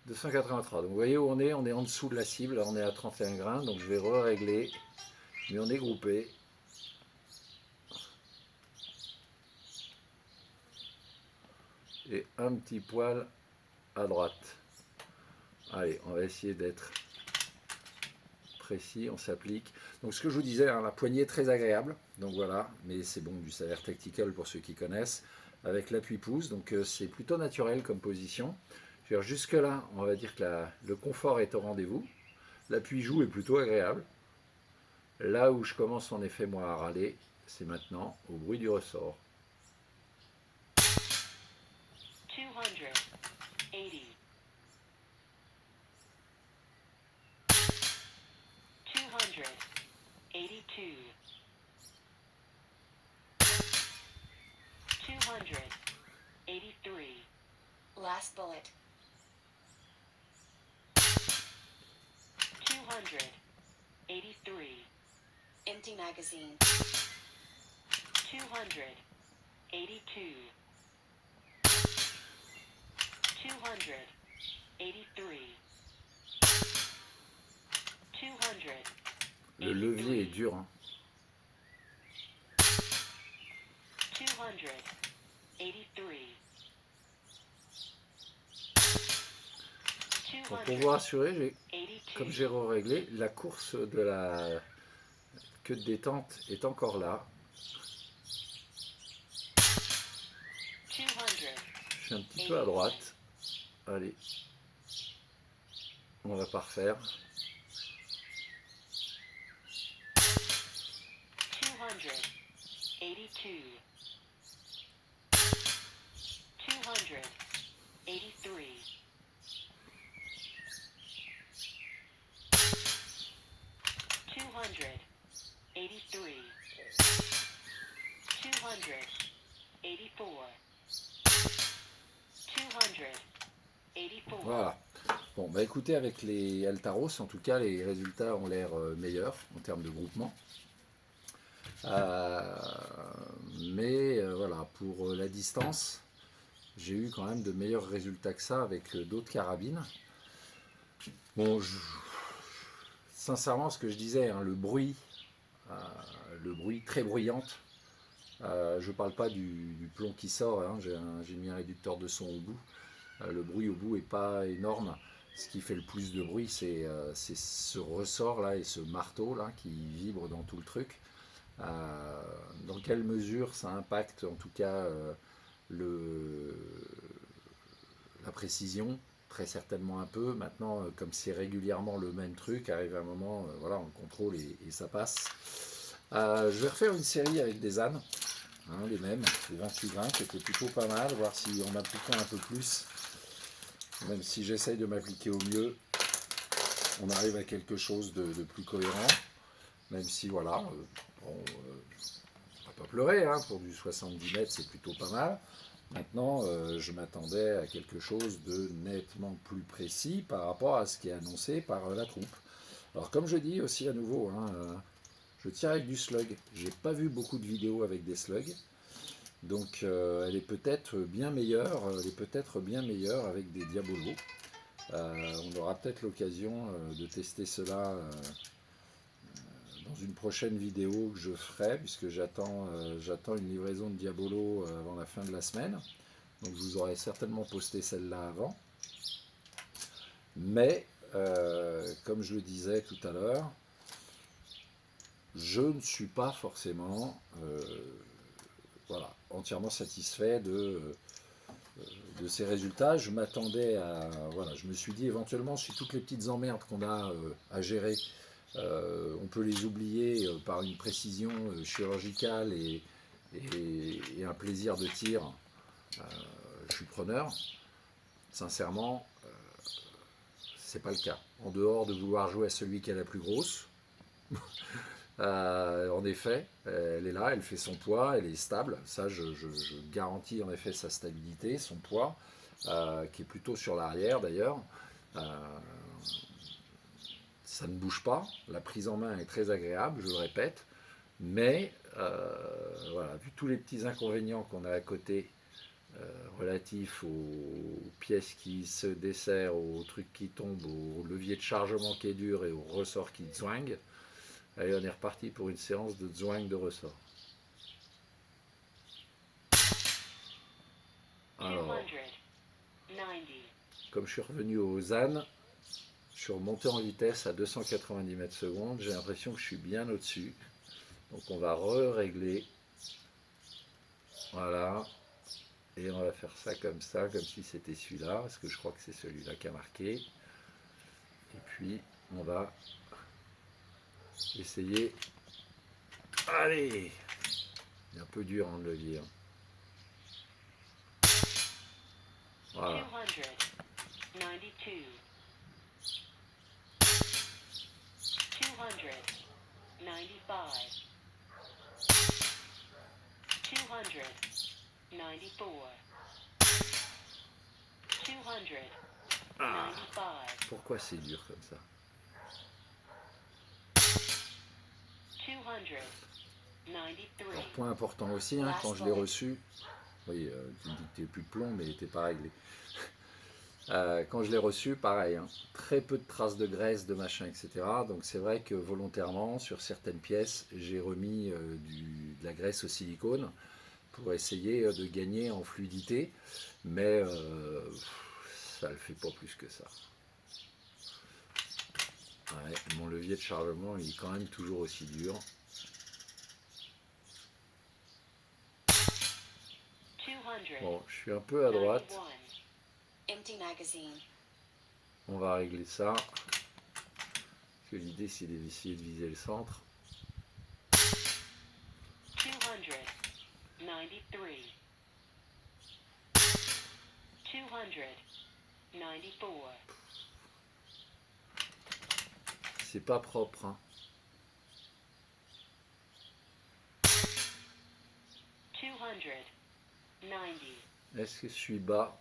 283. Donc vous voyez où on est en dessous de la cible, là on est à 31 grains, donc je vais re-régler, mais on est groupé. Et un petit poil à droite. Allez, on va essayer d'être précis, on s'applique. Donc ce que je vous disais, hein, la poignée est très agréable, donc voilà, mais c'est bon, du Savers Tactical pour ceux qui connaissent, avec l'appui pouce, donc c'est plutôt naturel comme position. Jusque là, on va dire que le confort est au rendez-vous, l'appui joue est plutôt agréable. Là où je commence en effet moi à râler, c'est maintenant au bruit du ressort. 280. 282. 283. Last bullet. 283. Empty magazine. 282. 283. 200. Le levier est dur. Hein. 200. 83. Donc pour vous 200. rassurer, comme 82. j'ai réglé, la course de la queue de détente est encore là. 200. Je suis un petit peu à droite. Allez, on va pas refaire. 282. 283. 283. 284. 284. Voilà. Bon, bah écoutez, avec les Altaros, en tout cas, les résultats ont l'air meilleurs en termes de groupement. Mais voilà, pour la distance, j'ai eu quand même de meilleurs résultats que ça avec d'autres carabines. Bon, sincèrement, ce que je disais, hein, le bruit très bruyante. Je ne parle pas du plomb qui sort, hein, j'ai mis un réducteur de son au bout. Le bruit au bout n'est pas énorme. Ce qui fait le plus de bruit, c'est ce ressort là et ce marteau là qui vibre dans tout le truc. Dans quelle mesure ça impacte en tout cas la précision? Très certainement un peu. Maintenant, comme c'est régulièrement le même truc, arrive un moment, voilà, on contrôle et ça passe. Je vais refaire une série avec des ânes, hein, les mêmes, les 28 grains, qui étaient plutôt pas mal, voir si on m'appliquait un peu plus. Même si j'essaye de m'appliquer au mieux, on arrive à quelque chose de plus cohérent. Même si, voilà, on va pas pleurer, hein, pour du 70 mètres, c'est plutôt pas mal. Maintenant, je m'attendais à quelque chose de nettement plus précis par rapport à ce qui est annoncé par la troupe. Alors, comme je dis aussi à nouveau, hein, je tire avec du slug. J'ai pas vu beaucoup de vidéos avec des slugs. Donc, elle est peut-être bien meilleure. Elle est peut-être bien meilleure avec des diabolos. On aura peut-être l'occasion de tester cela dans une prochaine vidéo que je ferai, puisque j'attends une livraison de Diabolo avant la fin de la semaine. Donc je vous aurai certainement posté celle-là avant. Mais, comme je le disais tout à l'heure, je ne suis pas forcément voilà, entièrement satisfait de ces résultats. Je m'attendais à... Voilà, je me suis dit éventuellement, si toutes les petites emmerdes qu'on a à gérer, on peut les oublier par une précision chirurgicale et un plaisir de tir, je suis preneur. Sincèrement, c'est pas le cas. En dehors de vouloir jouer à celui qui a la plus grosse, en effet, elle est là, elle fait son poids, elle est stable. Ça, je garantis en effet sa stabilité, son poids, qui est plutôt sur l'arrière d'ailleurs. Ça ne bouge pas, la prise en main est très agréable, je le répète, mais voilà, vu tous les petits inconvénients qu'on a à côté relatifs aux pièces qui se desserrent, aux trucs qui tombent, au levier de chargement qui est dur et au ressort qui zwingue, allez, on est reparti pour une séance de zwing de ressort. Alors, 290. comme je suis revenu aux ânes, je suis remonté en vitesse à 290 mètres secondes. J'ai l'impression que je suis bien au-dessus. Donc on va régler. Voilà. Et on va faire ça, comme si c'était celui-là, parce que je crois que c'est celui-là qui a marqué. Et puis on va essayer. Allez! C'est un peu dur hein, de le lire. Voilà. 292. 295. 294. 295. Pourquoi c'est dur comme ça? 293. Alors, point important aussi, hein, quand je l'ai reçu, oui, tu me dis que tu n'es plus de plomb, mais tu n'es pas réglé. Quand je l'ai reçu, pareil, hein, très peu de traces de graisse, de machin, etc. Donc c'est vrai que volontairement, sur certaines pièces, j'ai remis de la graisse au silicone. pour essayer de gagner en fluidité, mais ça ne le fait pas plus que ça. Ouais, mon levier de chargement il est quand même toujours aussi dur. 200. Bon, je suis un peu à droite. 91. Empty magazine. On va régler ça. Parce que l'idée c'est d'essayer de viser le centre. 200. 93. 200. 94. C'est pas propre, hein. 200. 90. Est-ce que je suis bas?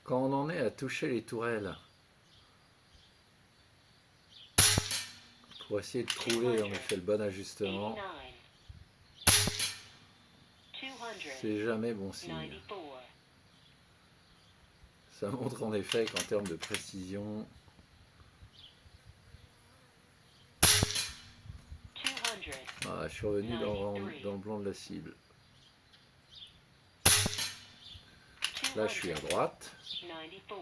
Quand on en est à toucher les tourelles, pour essayer de trouver en effet le bon ajustement, 89. 200. c'est jamais bon signe. 94. Ça montre en effet qu'en termes de précision, 200. je suis revenu dans le blanc de la cible. Là, je suis à droite, 94.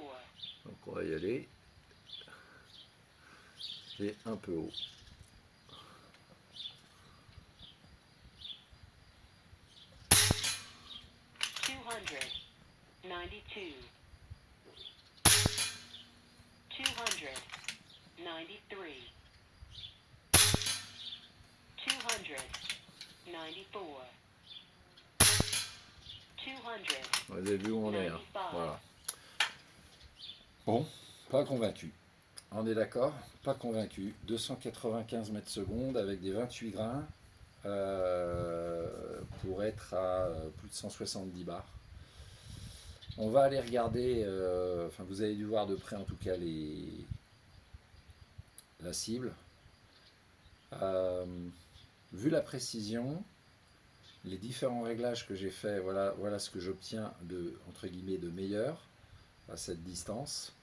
donc on va y aller. Et un peu haut. 200. 92. 200. 93. 200. 94. 200. Vous avez vu où on est, hein. Voilà. Bon, pas convaincu. On est d'accord? Pas convaincu. 295 mètres secondes avec des 28 grains pour être à plus de 170 bars. On va aller regarder, enfin vous avez dû voir de près en tout cas la cible. Vu la précision, les différents réglages que j'ai fait, voilà ce que j'obtiens de, entre guillemets, de meilleur à cette distance.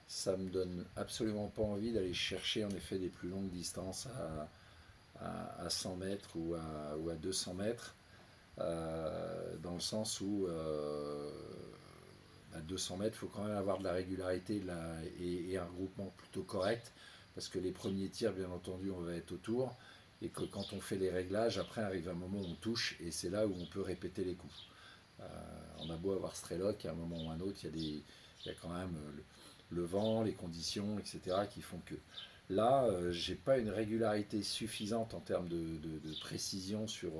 Ça me donne absolument pas envie d'aller chercher en effet des plus longues distances à 100 mètres ou à 200 mètres, dans le sens où à 200 mètres, il faut quand même avoir de la régularité et un regroupement plutôt correct, parce que les premiers tirs, bien entendu, on va être autour, et que quand on fait les réglages, après arrive un moment où on touche, et c'est là où on peut répéter les coups. On a beau avoir Strelok, à un moment ou un autre, il y a quand même le vent, les conditions, etc., qui font que là, j'ai pas une régularité suffisante en termes de précision sur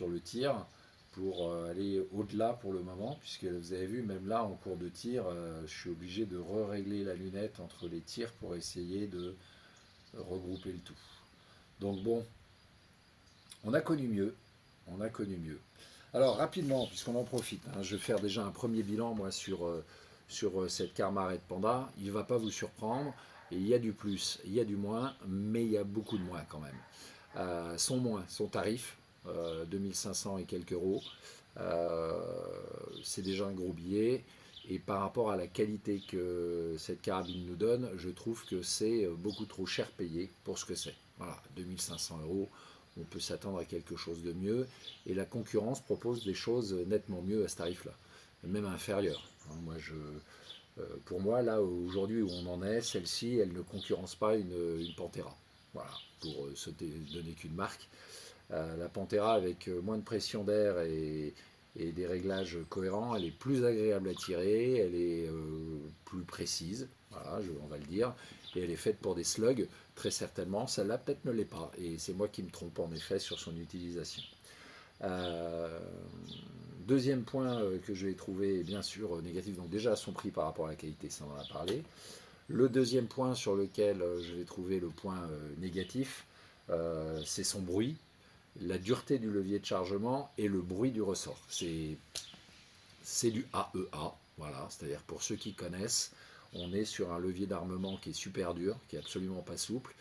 le tir pour aller au-delà pour le moment, puisque vous avez vu, même là, en cours de tir, je suis obligé de régler la lunette entre les tirs pour essayer de regrouper le tout. Donc bon, on a connu mieux, on a connu mieux. Alors rapidement, puisqu'on en profite, hein, je vais faire déjà un premier bilan moi sur cette Karma Red Panda. Il ne va pas vous surprendre, et il y a du plus, il y a du moins, mais il y a beaucoup de moins quand même. Son tarif, 2500 et quelques euros, c'est déjà un gros billet, et par rapport à la qualité que cette carabine nous donne, je trouve que c'est beaucoup trop cher payé pour ce que c'est. Voilà, 2500 euros, on peut s'attendre à quelque chose de mieux, et la concurrence propose des choses nettement mieux à ce tarif-là, même inférieur. Pour moi, là, aujourd'hui où on en est, celle-ci, elle ne concurrence pas une Pantera. Voilà, pour se donner qu'une marque. La Pantera, avec moins de pression d'air et des réglages cohérents, elle est plus agréable à tirer, elle est plus précise, voilà, on va le dire, et elle est faite pour des slugs, très certainement. Celle-là, peut-être ne l'est pas, et c'est moi qui me trompe en effet sur son utilisation. Deuxième point que je vais trouver bien sûr négatif, donc déjà son prix par rapport à la qualité, ça on en a parlé. Le deuxième point sur lequel je vais trouver le point négatif, c'est son bruit, la dureté du levier de chargement et le bruit du ressort. C'est du AEA, voilà, c'est-à-dire pour ceux qui connaissent, on est sur un levier d'armement qui est super dur, qui est absolument pas souple.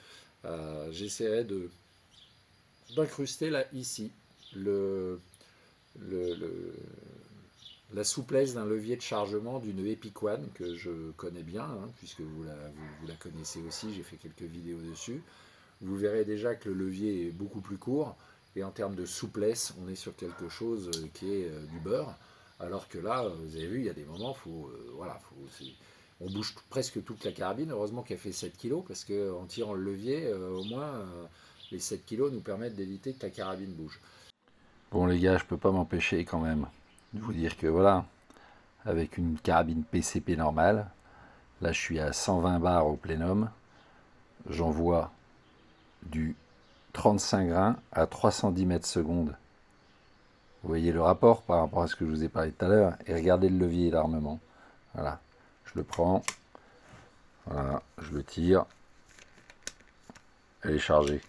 J'essaierai d'incruster là ici le la souplesse d'un levier de chargement d'une Epic One que je connais bien, hein, puisque vous la connaissez aussi, j'ai fait quelques vidéos dessus. Vous verrez déjà que le levier est beaucoup plus court et en termes de souplesse, on est sur quelque chose qui est du beurre. Alors que là, vous avez vu, il y a des moments, on bouge presque toute la carabine. Heureusement qu'elle fait 7 kg parce qu'en tirant le levier, au moins, les 7 kg nous permettent d'éviter que la carabine bouge. Bon les gars, je peux pas m'empêcher quand même de vous dire que voilà, avec une carabine PCP normale, là je suis à 120 bars au plénum, j'envoie du 35 grains à 310 mètres secondes. Vous voyez le rapport par rapport à ce que je vous ai parlé tout à l'heure. Et regardez le levier d'armement. Voilà, je le prends, voilà, je le tire, elle est chargée.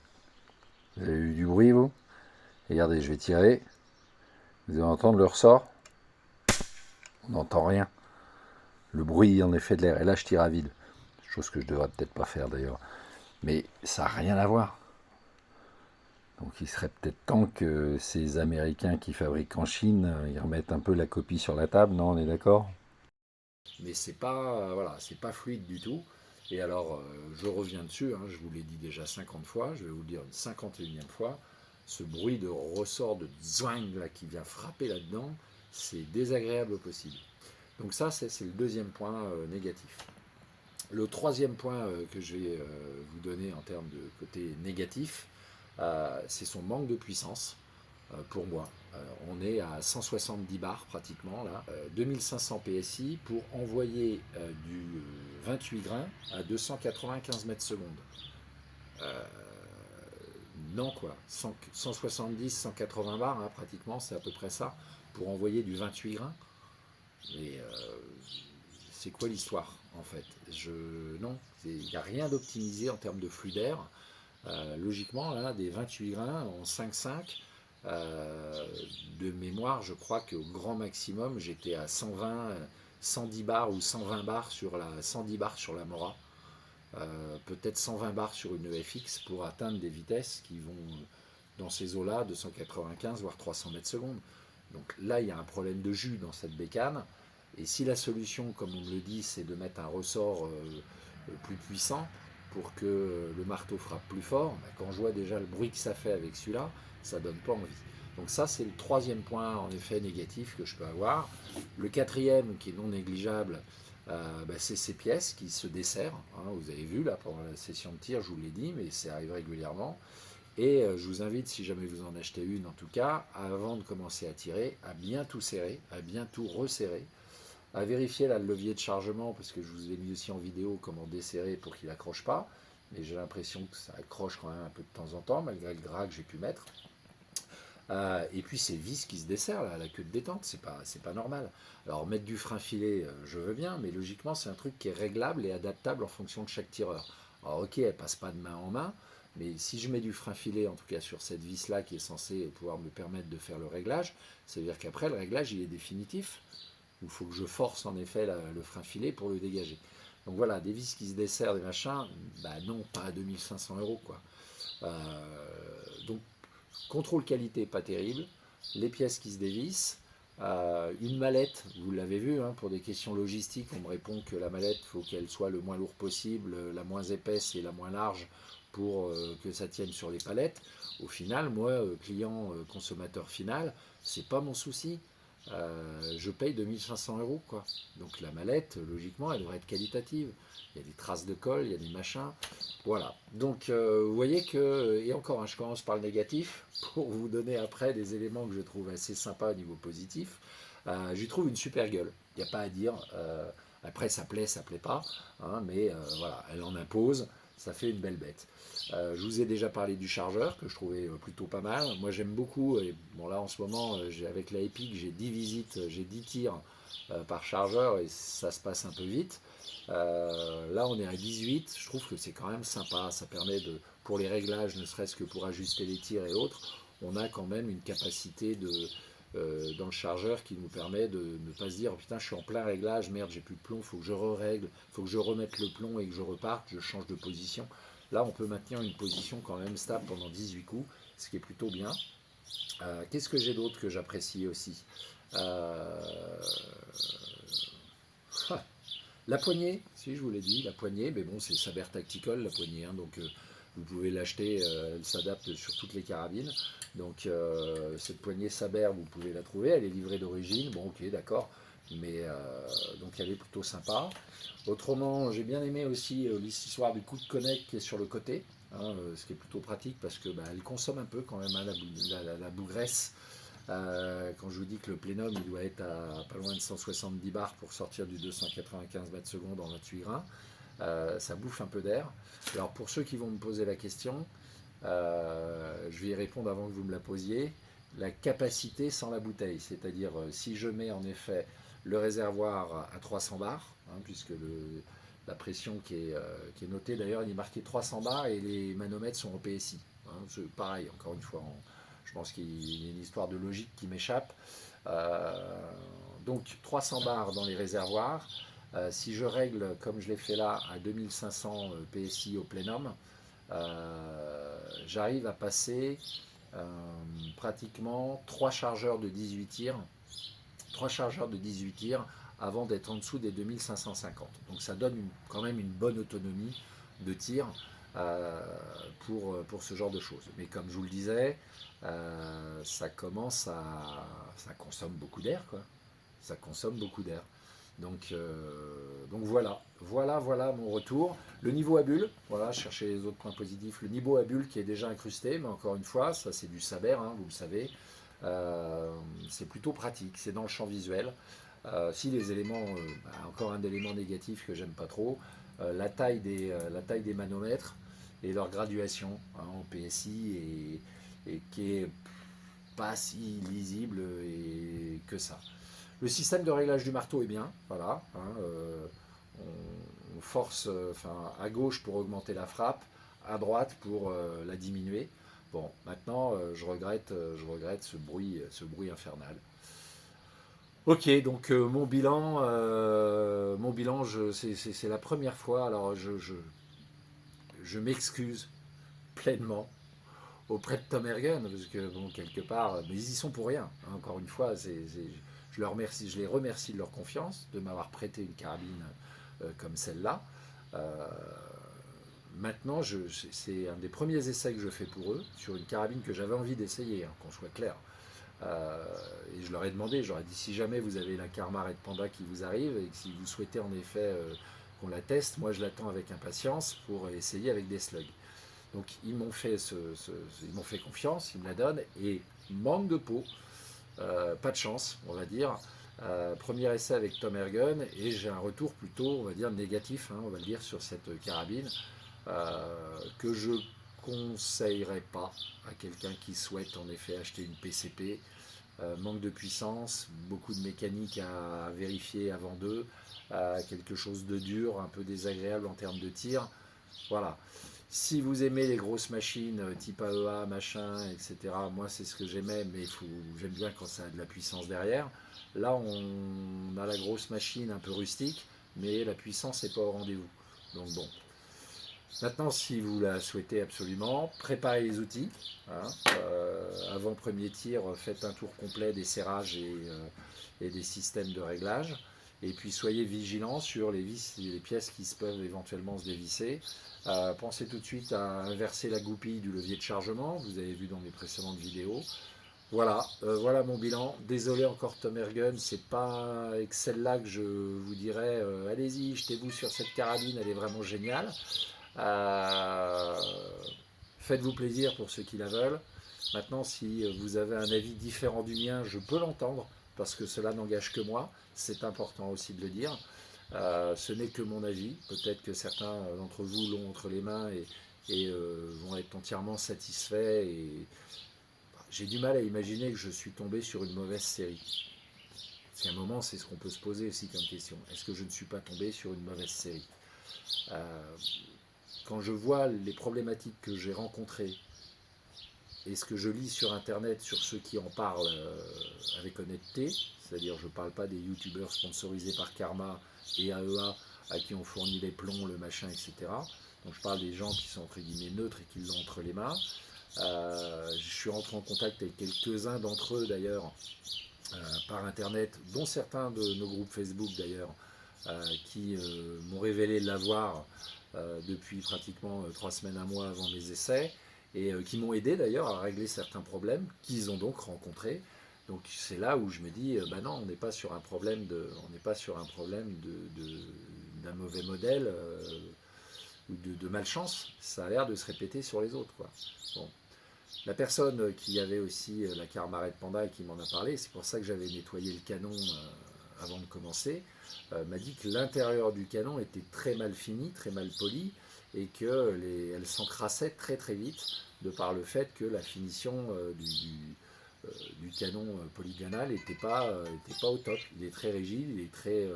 Vous avez eu du bruit vous? Regardez, je vais tirer, vous allez entendre le ressort, on n'entend rien. Le bruit en effet de l'air, et là je tire à vide. Chose que je devrais peut-être pas faire d'ailleurs. Mais ça n'a rien à voir. Donc il serait peut-être temps que ces Américains qui fabriquent en Chine, ils remettent un peu la copie sur la table, non, on est d'accord? Mais c'est pas fluide du tout. Et alors, je reviens dessus, hein, je vous l'ai dit déjà 50 fois, je vais vous le dire une 51e fois, ce bruit de ressort de zwang là, qui vient frapper là-dedans, c'est désagréable au possible. Donc ça, c'est le deuxième point négatif. Le troisième point que je vais vous donner en termes de côté négatif, c'est son manque de puissance pour moi. On est à 170 bars pratiquement là, 2500 PSI pour envoyer du 28 grains à 295 mètres secondes. Euh, non quoi, 170, 180 bars hein, pratiquement, c'est à peu près ça, pour envoyer du 28 grains. Mais c'est quoi l'histoire en fait? Non, il n'y a rien d'optimisé en termes de flux d'air. Logiquement, là, des 28 grains en 5,5, de mémoire, je crois qu'au grand maximum, j'étais à 120, 110 bars ou 120 bars sur la, 110 bars sur la Mora. Peut-être 120 bars sur une EFX pour atteindre des vitesses qui vont dans ces eaux-là de 195 voire 300 mètres secondes. Donc là, il y a un problème de jus dans cette bécane. Et si la solution, comme on me le dit, c'est de mettre un ressort plus puissant pour que le marteau frappe plus fort, bah, quand je vois déjà le bruit que ça fait avec celui-là, ça donne pas envie. Donc ça, c'est le troisième point, en effet, négatif que je peux avoir. Le quatrième, qui est non négligeable, bah, c'est ces pièces qui se desserrent. Hein, vous avez vu, là, pendant la session de tir, je vous l'ai dit, mais ça arrive régulièrement. Et je vous invite, si jamais vous en achetez une en tout cas, avant de commencer à tirer, à bien tout serrer, à bien tout resserrer, à vérifier là, le levier de chargement, parce que je vous ai mis aussi en vidéo comment desserrer pour qu'il n'accroche pas. Mais j'ai l'impression que ça accroche quand même un peu de temps en temps, malgré le gras que j'ai pu mettre. Et puis ces vis qui se desserrent là, à la queue de détente, c'est pas normal. Alors mettre du frein filet, je veux bien, mais logiquement c'est un truc qui est réglable et adaptable en fonction de chaque tireur. Alors ok, elle passe pas de main en main, mais si je mets du frein filet, en tout cas sur cette vis là qui est censée pouvoir me permettre de faire le réglage, ça veut dire qu'après le réglage il est définitif. Il faut que je force en effet le frein filet pour le dégager. Donc voilà, des vis qui se desserrent, des machins, bah non, pas à 2500 euros quoi. Donc contrôle qualité pas terrible, les pièces qui se dévissent, une mallette, vous l'avez vu, hein, pour des questions logistiques, on me répond que la mallette, il faut qu'elle soit le moins lourde possible, la moins épaisse et la moins large pour que ça tienne sur les palettes. Au final, moi, client consommateur final, c'est pas mon souci. Je paye 2500 euros quoi. Donc la mallette, logiquement, elle devrait être qualitative. Il y a des traces de colle, il y a des machins. Voilà. Donc vous voyez que, et encore, hein, je commence par le négatif pour vous donner après des éléments que je trouve assez sympas au niveau positif. Je lui trouve une super gueule. Il n'y a pas à dire. Après, ça plaît pas. Hein, mais voilà, elle en impose. Ça fait une belle bête. Je vous ai déjà parlé du chargeur que je trouvais plutôt pas mal. Moi j'aime beaucoup, et bon là en ce moment avec la Epic j'ai 10 visites, j'ai 10 tirs par chargeur et ça se passe un peu vite. Là on est à 18, je trouve que c'est quand même sympa, ça permet de, pour les réglages, ne serait-ce que pour ajuster les tirs et autres, on a quand même une capacité dans le chargeur qui nous permet de ne pas se dire oh, putain je suis en plein réglage, merde j'ai plus de plomb, il faut que je re-règle, il faut que je remette le plomb et que je reparte, je change de position. Là, on peut maintenir une position quand même stable pendant 18 coups, ce qui est plutôt bien. Qu'est-ce que j'ai d'autre que j'apprécie aussi? Euh, La poignée, si je vous l'ai dit, la poignée, mais bon, c'est Saber Tactical, la poignée, hein, donc vous pouvez l'acheter, elle s'adapte sur toutes les carabines. Donc cette poignée Saber, vous pouvez la trouver, elle est livrée d'origine, bon ok, d'accord, mais donc elle est plutôt sympa. Autrement, j'ai bien aimé aussi l'histoire du coup de connect qui est sur le côté, hein, ce qui est plutôt pratique parce que bah, elle consomme un peu quand même hein, la bougresse. Quand je vous dis que le plénum il doit être à pas loin de 170 bars pour sortir du 295 mètres secondes en 28 grains, ça bouffe un peu d'air. Alors pour ceux qui vont me poser la question, je vais y répondre avant que vous me la posiez. La capacité sans la bouteille, c'est-à-dire si je mets en effet le réservoir à 300 bars, hein, puisque la pression qui est notée, d'ailleurs il est marqué 300 bars et les manomètres sont au PSI. Hein, c'est pareil, encore une fois, je pense qu'il y a une histoire de logique qui m'échappe. Euh, donc 300 bars dans les réservoirs. Si je règle comme je l'ai fait là à 2500 PSI au plénum, j'arrive à passer euh, pratiquement 3 chargeurs de 18 tirs, 3 chargeurs de 18 tirs avant d'être en dessous des 2550. Donc ça donne quand même une bonne autonomie de tir euh, pour ce genre de choses. Mais comme je vous le disais, ça commence à... ça consomme beaucoup d'air, quoi. Ça consomme beaucoup d'air. Donc voilà mon retour. Le niveau à bulle, voilà, chercher les autres points positifs. Le niveau à bulle qui est déjà incrusté, mais encore une fois, ça c'est du Saber, hein, vous le savez. C'est plutôt pratique, c'est dans le champ visuel. Si les éléments, encore un élément négatif que j'aime pas trop, la taille des manomètres et leur graduation hein, en PSI et qui est pas si lisible et que ça. Le système de réglage du marteau est bien, voilà. Hein, on force à gauche pour augmenter la frappe, à droite pour la diminuer. Bon, maintenant je regrette ce bruit infernal. Ok, donc mon bilan, c'est la première fois. Alors je m'excuse pleinement auprès de Tom Ergen, parce que bon, quelque part, mais ils y sont pour rien. Hein, encore une fois, je les remercie de leur confiance, de m'avoir prêté une carabine comme celle-là. Euh, Maintenant, c'est un des premiers essais que je fais pour eux sur une carabine que j'avais envie d'essayer, hein, qu'on soit clair. Et je leur ai demandé, j'aurais dit si jamais vous avez la Karma Red Panda qui vous arrive et que si vous souhaitez en effet qu'on la teste, moi je l'attends avec impatience pour essayer avec des slugs. Donc ils m'ont fait, ils m'ont fait confiance, ils me la donnent et manque de peau, pas de chance on va dire. Premier essai avec Tom Ergen et j'ai un retour plutôt on va dire négatif, hein, on va le dire sur cette carabine que je conseillerais pas à quelqu'un qui souhaite en effet acheter une PCP. Manque de puissance, beaucoup de mécanique à vérifier avant d'eux, quelque chose de dur, un peu désagréable en termes de tir. Voilà. Si vous aimez les grosses machines type AEA, machin, etc., moi c'est ce que j'aimais, mais j'aime bien quand ça a de la puissance derrière. Là, on a la grosse machine un peu rustique, mais la puissance n'est pas au rendez-vous. Donc bon. Maintenant, si vous la souhaitez absolument, préparez les outils. Hein, avant premier tir, faites un tour complet des serrages et des systèmes de réglage. Et puis soyez vigilants sur les vis, les pièces qui peuvent éventuellement se dévisser. Pensez tout de suite à inverser la goupille du levier de chargement, vous avez vu dans mes précédentes vidéos. Voilà mon bilan. Désolé encore Tom Ergen, c'est pas avec celle-là que je vous dirais allez-y, jetez-vous sur cette carabine, elle est vraiment géniale. Euh, Faites-vous plaisir pour ceux qui la veulent. Maintenant, si vous avez un avis différent du mien, je peux l'entendre, parce que cela n'engage que moi. C'est important aussi de le dire. Ce n'est que mon avis. Peut-être que certains d'entre vous l'ont entre les mains et vont être entièrement satisfaits. Et j'ai du mal à imaginer que je suis tombé sur une mauvaise série. Parce qu'à un moment, c'est ce qu'on peut se poser aussi comme question. Est-ce que je ne suis pas tombé sur une mauvaise série Quand je vois les problématiques que j'ai rencontrées et ce que je lis sur internet sur ceux qui en parlent avec honnêteté, c'est-à-dire je ne parle pas des youtubeurs sponsorisés par Karma et AEA à qui on fournit les plombs, le machin, etc. Donc je parle des gens qui sont entre guillemets neutres et qui l'ont entre les mains. Je suis rentré en contact avec quelques-uns d'entre eux d'ailleurs par internet, dont certains de nos groupes Facebook d'ailleurs, qui m'ont révélé l'avoir depuis pratiquement 3 semaines, un mois avant mes essais, et qui m'ont aidé d'ailleurs à régler certains problèmes qu'ils ont donc rencontrés. Donc c'est là où je me dis, bah non, on n'est pas sur un problème d'un mauvais modèle ou de malchance. Ça a l'air de se répéter sur les autres, quoi. Bon. La personne qui avait aussi la Karma Red Panda et qui m'en a parlé, c'est pour ça que j'avais nettoyé le canon avant de commencer, m'a dit que l'intérieur du canon était très mal fini, très mal poli, et qu'elle s'encrassait très très vite, de par le fait que la finition du canon polygonal n'était pas au top. Il est très rigide, il est très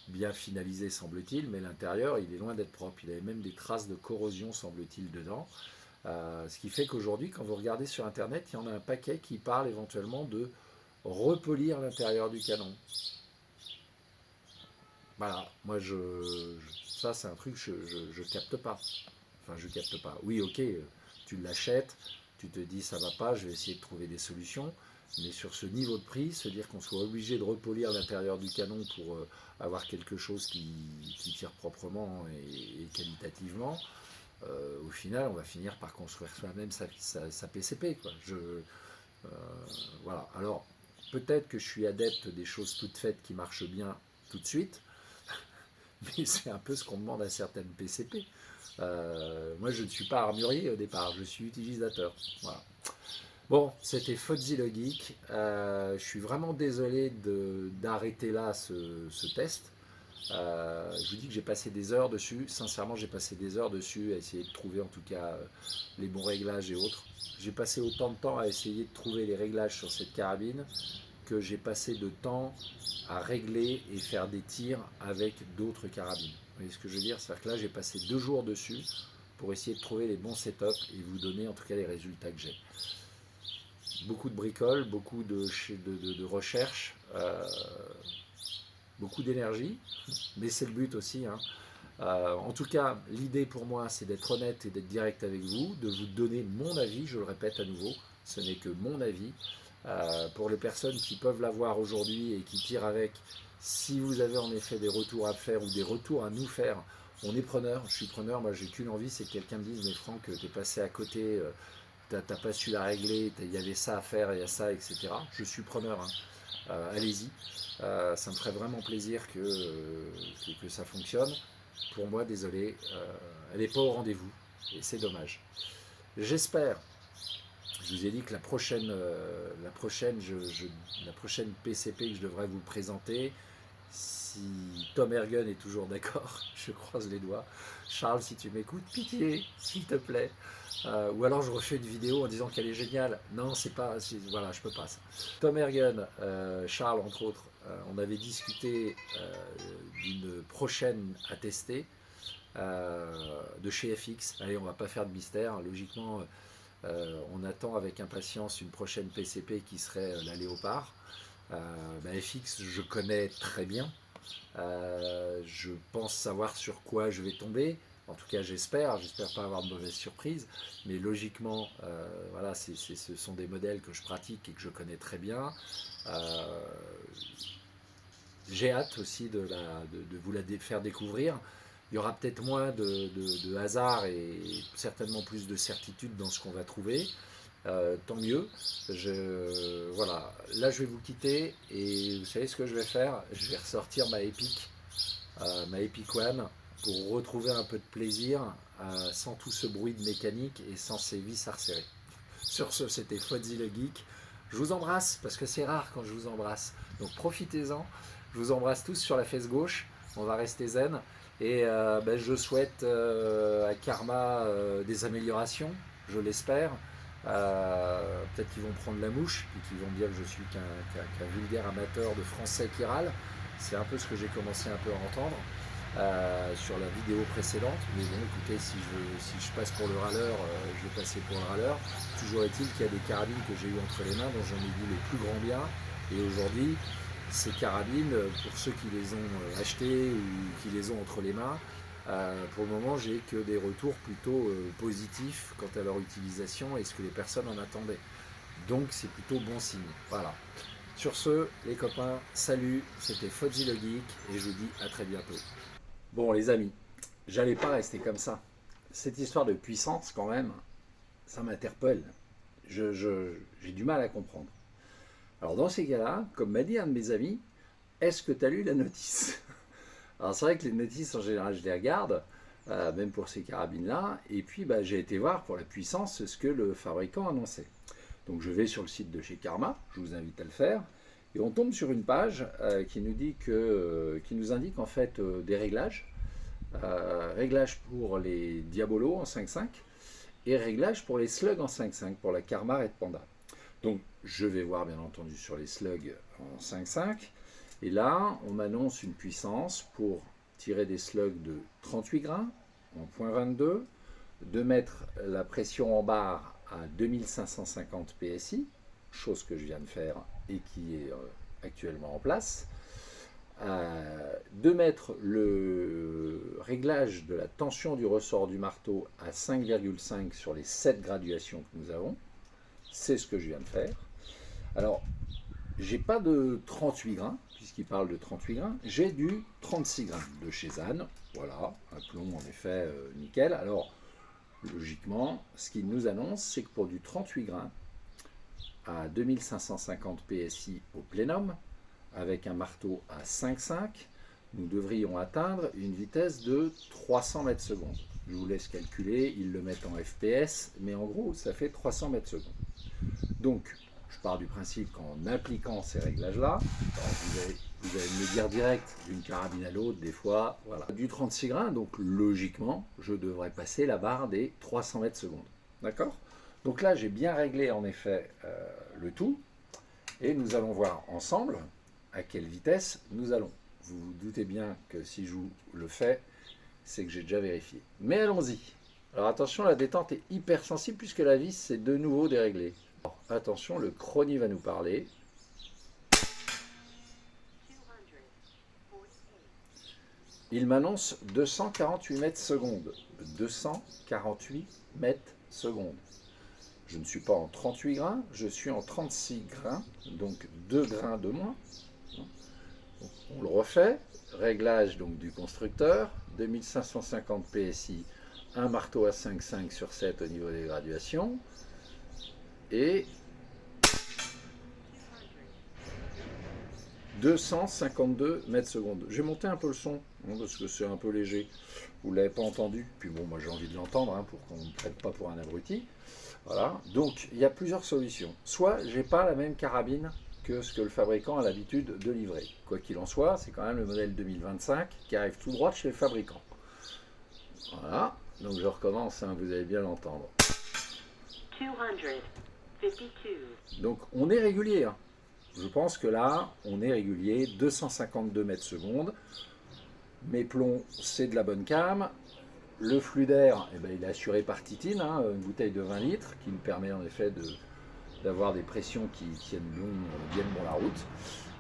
bien finalisé semble-t-il, mais l'intérieur il est loin d'être propre. Il avait même des traces de corrosion semble-t-il dedans. Ce qui fait qu'aujourd'hui, quand vous regardez sur internet, il y en a un paquet qui parle éventuellement de repolir l'intérieur du canon. Voilà, moi ça c'est un truc que je capte pas. Enfin, je capte pas. Oui, ok, tu l'achètes, tu te dis ça va pas, je vais essayer de trouver des solutions. Mais sur ce niveau de prix, se dire qu'on soit obligé de repolir l'intérieur du canon pour avoir quelque chose qui tire proprement et qualitativement, au final, on va finir par construire soi-même sa PCP, quoi. Voilà. Alors, peut-être que je suis adepte des choses toutes faites qui marchent bien tout de suite, mais c'est un peu ce qu'on demande à certaines PCP. Moi, je ne suis pas armurier au départ, je suis utilisateur. Voilà. Bon, c'était Fozzy le Geek. Je suis vraiment désolé d'arrêter là ce test. Je vous dis que j'ai passé des heures dessus. Sincèrement, j'ai passé des heures dessus à essayer de trouver en tout cas les bons réglages et autres. J'ai passé autant de temps à essayer de trouver les réglages sur cette carabine que j'ai passé de temps à régler et faire des tirs avec d'autres carabines. Vous voyez ce que je veux dire? C'est-à-dire que là, j'ai passé 2 jours dessus pour essayer de trouver les bons setups et vous donner en tout cas les résultats que j'ai. Beaucoup de bricoles, beaucoup de recherches, beaucoup d'énergie, mais c'est le but aussi, hein. En tout cas, l'idée pour moi, c'est d'être honnête et d'être direct avec vous, de vous donner mon avis, je le répète à nouveau, ce n'est que mon avis. Pour les personnes qui peuvent l'avoir aujourd'hui et qui tirent avec, si vous avez en effet des retours à faire ou des retours à nous faire, on est preneur, je suis preneur, moi j'ai qu'une envie, c'est que quelqu'un me dise, mais Franck, t'es passé à côté, t'as pas su la régler, il y avait ça à faire, il y a ça, etc. Je suis preneur, hein. Allez-y, ça me ferait vraiment plaisir que ça fonctionne. Pour moi, désolé, elle n'est pas au rendez-vous et c'est dommage. J'espère, je vous ai dit que la prochaine PCP que je devrais vous présenter, si Tom Ergen est toujours d'accord, je croise les doigts. Charles, si tu m'écoutes, pitié, s'il te plaît. Ou alors je refais une vidéo en disant qu'elle est géniale. Non, c'est pas. Voilà, je peux pas ça. Tom Ergen, Charles entre autres, on avait discuté d'une prochaine à tester de chez FX. Allez, on va pas faire de mystère. Logiquement, on attend avec impatience une prochaine PCP qui serait la Léopard. FX, je connais très bien. Je pense savoir sur quoi je vais tomber. En tout cas, j'espère pas avoir de mauvaises surprises. Mais logiquement, voilà, ce sont des modèles que je pratique et que je connais très bien. J'ai hâte aussi de vous la faire découvrir. Il y aura peut-être moins de hasard et certainement plus de certitude dans ce qu'on va trouver. Tant mieux. Voilà. Là, je vais vous quitter et vous savez ce que je vais faire? Je vais ressortir ma Epic One pour retrouver un peu de plaisir sans tout ce bruit de mécanique et sans ces vis à resserrer. Sur ce, c'était Fozzy le Geek. Je vous embrasse parce que c'est rare quand je vous embrasse. Donc profitez-en. Je vous embrasse tous sur la fesse gauche. On va rester zen. Et je souhaite à Karma des améliorations, je l'espère. Peut-être qu'ils vont prendre la mouche et qu'ils vont dire que je suis qu'un vulgaire amateur de français qui râle. C'est un peu ce que j'ai commencé un peu à entendre sur la vidéo précédente. Mais bon, écoutez, si je passe pour le râleur, je vais passer pour le râleur. Toujours est-il qu'il y a des carabines que j'ai eues entre les mains dont j'en ai dit les plus grands biens. Et aujourd'hui, ces carabines, pour ceux qui les ont achetées ou qui les ont entre les mains, Pour le moment, j'ai que des retours plutôt positifs quant à leur utilisation et ce que les personnes en attendaient. Donc c'est plutôt bon signe. Voilà. Sur ce, les copains, salut, c'était Fozzy le Geek et je vous dis à très bientôt. Bon les amis, j'allais pas rester comme ça. Cette histoire de puissance quand même, ça m'interpelle. J'ai du mal à comprendre. Alors dans ces cas-là, comme m'a dit un de mes amis, est-ce que tu as lu la notice? Alors c'est vrai que les notices en général je les regarde, même pour ces carabines-là, et puis bah, j'ai été voir pour la puissance ce que le fabricant annonçait. Donc je vais sur le site de chez Karma, je vous invite à le faire, et on tombe sur une page qui nous indique en fait des réglages, réglages pour les Diabolo en 5.5 et réglages pour les slugs en 5.5 pour la Karma Red Panda. Donc je vais voir bien entendu sur les slugs en 5.5 et là on m'annonce une puissance pour tirer des slugs de 38 grains en .22, de mettre la pression en barre à 2550 PSI, chose que je viens de faire et qui est actuellement en place, de mettre le réglage de la tension du ressort du marteau à 5,5 sur les 7 graduations que nous avons. C'est ce que je viens de faire. Alors, j'ai pas de 38 grains, puisqu'il parle de 38 grains, j'ai du 36 grains de chez Zan. Voilà, un plomb en effet nickel. Alors, logiquement, ce qu'il nous annonce, c'est que pour du 38 grains, à 2550 PSI au plénum, avec un marteau à 5,5, nous devrions atteindre une vitesse de 300 mètres secondes. Je vous laisse calculer, ils le mettent en FPS, mais en gros, ça fait 300 mètres secondes. Donc, je pars du principe qu'en appliquant ces réglages-là, vous allez me le dire direct d'une carabine à l'autre, des fois, voilà, du 36 grains, donc logiquement, je devrais passer la barre des 300 mètres secondes. D'accord? Donc là, j'ai bien réglé en effet le tout, et nous allons voir ensemble à quelle vitesse nous allons. Vous vous doutez bien que si je vous le fais, c'est que j'ai déjà vérifié. Mais allons-y. Alors attention, la détente est hyper sensible puisque la vis c'est de nouveau déréglé. Alors, attention, le chronie va nous parler. Il m'annonce 248 mètres secondes. 248 mètres secondes. Je ne suis pas en 38 grains, je suis en 36 grains, donc 2 grains de moins. On le refait, réglage donc du constructeur, 2550 PSI, un marteau à 5,5 sur 7 au niveau des graduations, et 252 mètres secondes. J'ai monté un peu le son, parce que c'est un peu léger, vous ne l'avez pas entendu, puis bon, moi j'ai envie de l'entendre, pour qu'on ne me prenne pas pour un abruti. Voilà, donc il y a plusieurs solutions. Soit j'ai pas la même carabine que ce que le fabricant a l'habitude de livrer. Quoi qu'il en soit, c'est quand même le modèle 2025 qui arrive tout droit de chez le fabricant. Voilà, donc je recommence, vous allez bien l'entendre. 252. Donc on est régulier. Je pense que là, on est régulier, 252 mètres secondes. Mes plombs, c'est de la bonne cam. Le flux d'air, il est assuré par Titine, une bouteille de 20 litres qui nous permet en effet d'avoir des pressions qui tiennent bien bon la route.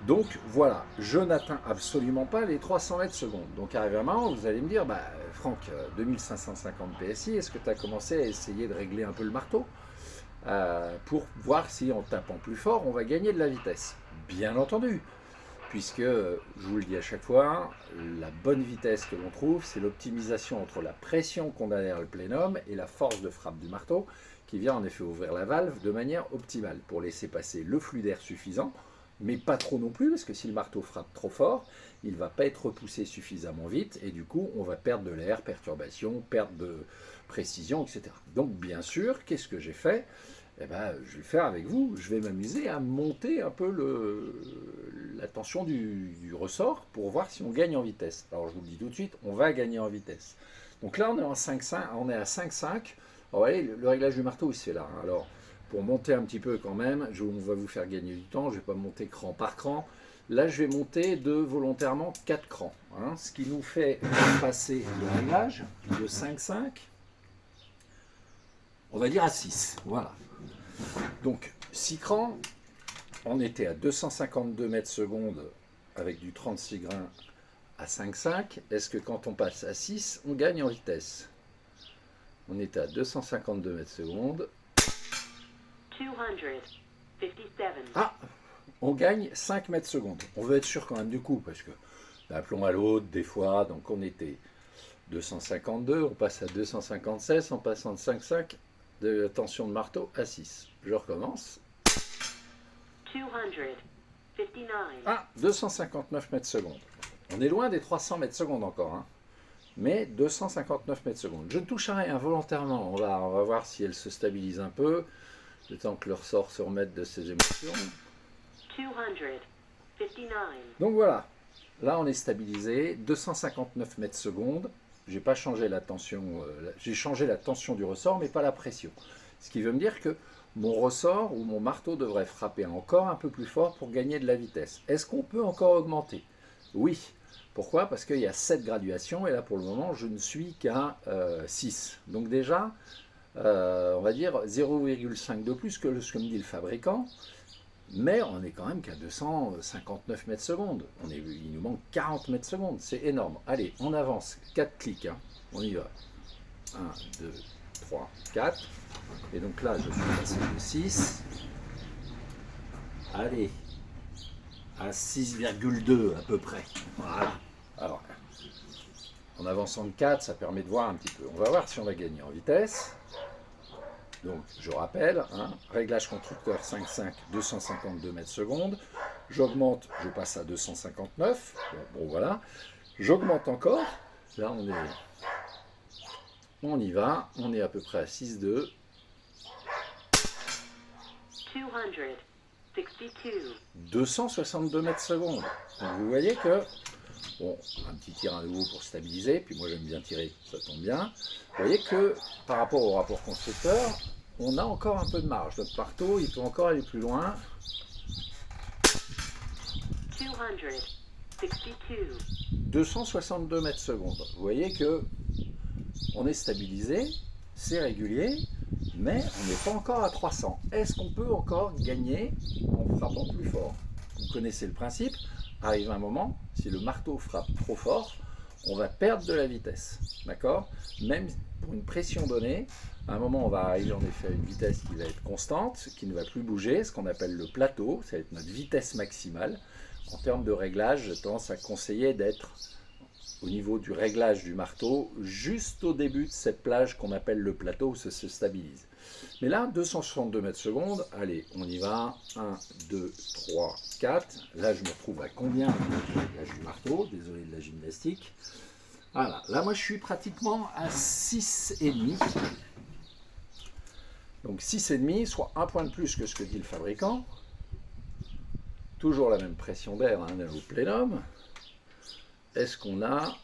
Donc voilà, je n'atteins absolument pas les 300 mètres secondes. Donc arrivé un moment, vous allez me dire, Franck, 2550 PSI, est-ce que tu as commencé à essayer de régler un peu le marteau pour voir si en tapant plus fort, on va gagner de la vitesse? Bien entendu, puisque, je vous le dis à chaque fois, la bonne vitesse que l'on trouve, c'est l'optimisation entre la pression qu'on a derrière le plénum et la force de frappe du marteau, qui vient en effet ouvrir la valve de manière optimale, pour laisser passer le flux d'air suffisant, mais pas trop non plus, parce que si le marteau frappe trop fort, il ne va pas être repoussé suffisamment vite, et du coup, on va perdre de l'air, perturbation, perte de précision, etc. Donc bien sûr, qu'est-ce que j'ai fait? Je vais le faire avec vous, je vais m'amuser à monter un peu la tension du ressort pour voir si on gagne en vitesse. Alors je vous le dis tout de suite, on va gagner en vitesse. Donc là on est en 5,5, on est à 5,5. Vous voyez, le réglage du marteau il se fait là. Alors pour monter un petit peu quand même, on va vous faire gagner du temps, je ne vais pas monter cran par cran. Là je vais monter volontairement 4 crans, ce qui nous fait passer le réglage de 5,5, on va dire à 6, voilà. Donc 6 crans, on était à 252 mètres secondes avec du 36 grains à 5,5, est-ce que quand on passe à 6, on gagne en vitesse? On est à 252 mètres secondes. 257. Ah, on gagne 5 mètres secondes. On veut être sûr quand même du coup, parce que d'un plomb à l'autre, des fois, donc on était 252, on passe à 256 en passant de 5,5 de tension de marteau à 6. Je recommence. 259. Ah, 259 mètres secondes. On est loin des 300 mètres secondes encore, hein. Mais 259 mètres secondes. Je ne touche à rien volontairement. On va voir si elle se stabilise un peu, le temps que le ressort se remette de ses émotions. 259. Donc voilà, là on est stabilisé, 259 mètres secondes. J'ai pas changé la tension, j'ai changé la tension du ressort, mais pas la pression. Ce qui veut me dire que mon ressort ou mon marteau devrait frapper encore un peu plus fort pour gagner de la vitesse. Est-ce qu'on peut encore augmenter? Oui. Pourquoi? Parce qu'il y a 7 graduations et là pour le moment je ne suis qu'à 6. Donc déjà, on va dire 0,5 de plus que ce que me dit le fabricant, mais on est quand même qu'à 259 mètres secondes. Il nous manque 40 mètres secondes, c'est énorme. Allez, on avance, 4 clics, hein. On y va. 1, 2, 3, 4. Et donc là, je suis passé de 6. Allez, à 6,2 à peu près. Voilà. Alors, en avançant de 4, ça permet de voir un petit peu. On va voir si on va gagner en vitesse. Donc, je rappelle, hein, réglage constructeur 5,5, 252 mètres secondes. J'augmente, je passe à 259. Bon, voilà. J'augmente encore. Là, on y va. On est à peu près à 6,2. 262 mètres secondes. Donc, vous voyez que, bon, un petit tir à nouveau pour stabiliser, puis moi j'aime bien tirer, ça tombe bien. Vous voyez que par rapport au rapport constructeur, on a encore un peu de marge. Notre marteau, il peut encore aller plus loin. 262 mètres secondes. Vous voyez que on est stabilisé, c'est régulier, mais on n'est pas encore à 300. Est-ce qu'on peut encore gagner en frappant plus fort? Vous connaissez le principe. Arrive un moment, si le marteau frappe trop fort, on va perdre de la vitesse. D'accord? Même pour une pression donnée, à un moment, on va arriver en effet à une vitesse qui va être constante, qui ne va plus bouger, ce qu'on appelle le plateau, ça va être notre vitesse maximale. En termes de réglage, j'ai tendance à conseiller d'être au niveau du réglage du marteau, juste au début de cette plage qu'on appelle le plateau où ça se stabilise. Mais là, 262 mètres secondes, allez, on y va, 1, 2, 3, 4. Là, je me retrouve à combien du réglage du marteau? Désolé de la gymnastique. Voilà, là, moi, je suis pratiquement à 6,5. Donc 6,5, soit un point de plus que ce que dit le fabricant. Toujours la même pression d'air, hein, au plénum. Est-ce qu'on a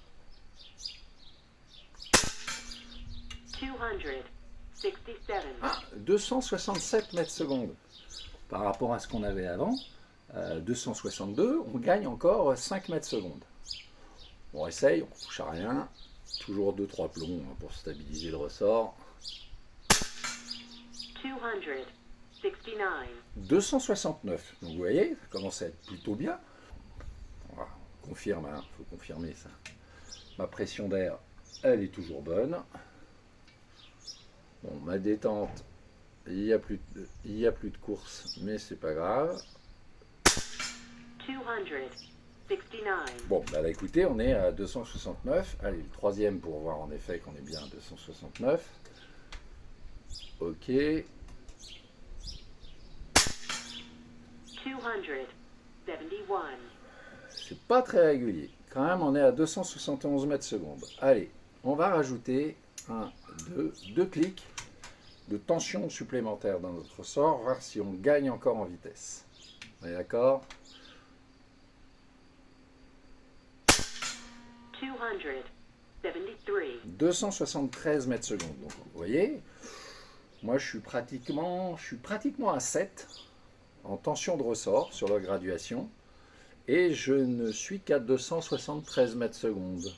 267 mètres secondes par rapport à ce qu'on avait avant, 262, on gagne encore 5 mètres secondes. On essaye, on ne touche à rien, toujours 2-3 plombs pour stabiliser le ressort. 269, donc vous voyez, ça commence à être plutôt bien. On confirme, il faut confirmer ça. Ma pression d'air, elle est toujours bonne. Bon, ma détente, il n'y a plus de course, mais c'est pas grave. 269. Bon, bah écoutez, on est à 269. Allez, le troisième pour voir en effet qu'on est bien à 269. Ok. 271. C'est pas très régulier. Quand même, on est à 271 mètres secondes. Allez, on va rajouter 2 clics de tension supplémentaire dans notre ressort, voir si on gagne encore en vitesse. On est d'accord? 273. 273 mètres secondes. Donc, vous voyez, moi je suis pratiquement à 7 en tension de ressort sur la graduation et je ne suis qu'à 273 mètres secondes.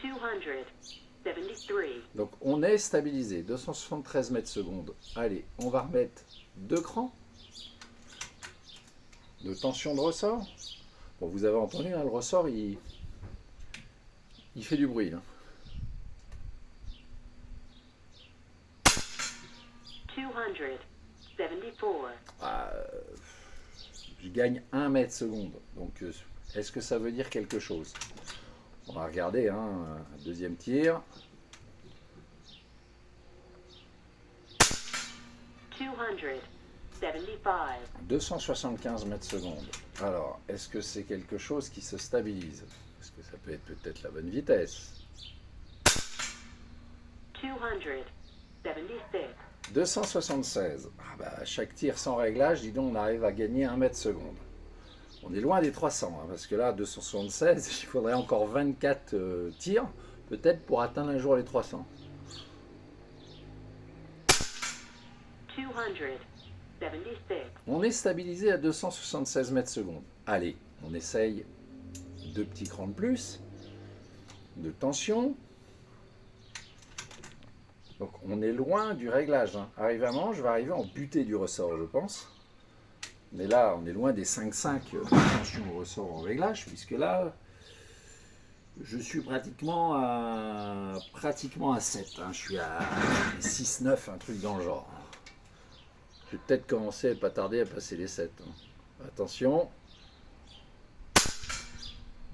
273. Donc on est stabilisé, 273 mètres secondes. Allez, on va remettre 2 crans de tension de ressort. Bon, vous avez entendu, hein, le ressort, il fait du bruit. Là. 274. Ah, je gagne 1 mètre seconde. Donc, est-ce que ça veut dire quelque chose? On va regarder, hein, un deuxième tir. 275. 275 mètres secondes. Alors, est-ce que c'est quelque chose qui se stabilise? Est-ce que ça peut être peut-être la bonne vitesse? 276. 276. Ah bah, à chaque tir sans réglage, dis donc, on arrive à gagner 1 mètre seconde. On est loin des 300, hein, parce que là, 276, il faudrait encore 24 tirs, peut-être pour atteindre un jour les 300. 276. On est stabilisé à 276 mètres secondes. Allez, on essaye 2 petits crans de plus, de tension. Donc on est loin du réglage. Hein. Arrivement, je vais arriver en butée du ressort, je pense. Mais là, on est loin des 5,5 tension au ressort en réglage, puisque là, je suis pratiquement à 7. Hein. Je suis à 6,9, un truc dans le genre. Je vais peut-être commencer à pas tarder à passer les 7. Hein. Attention.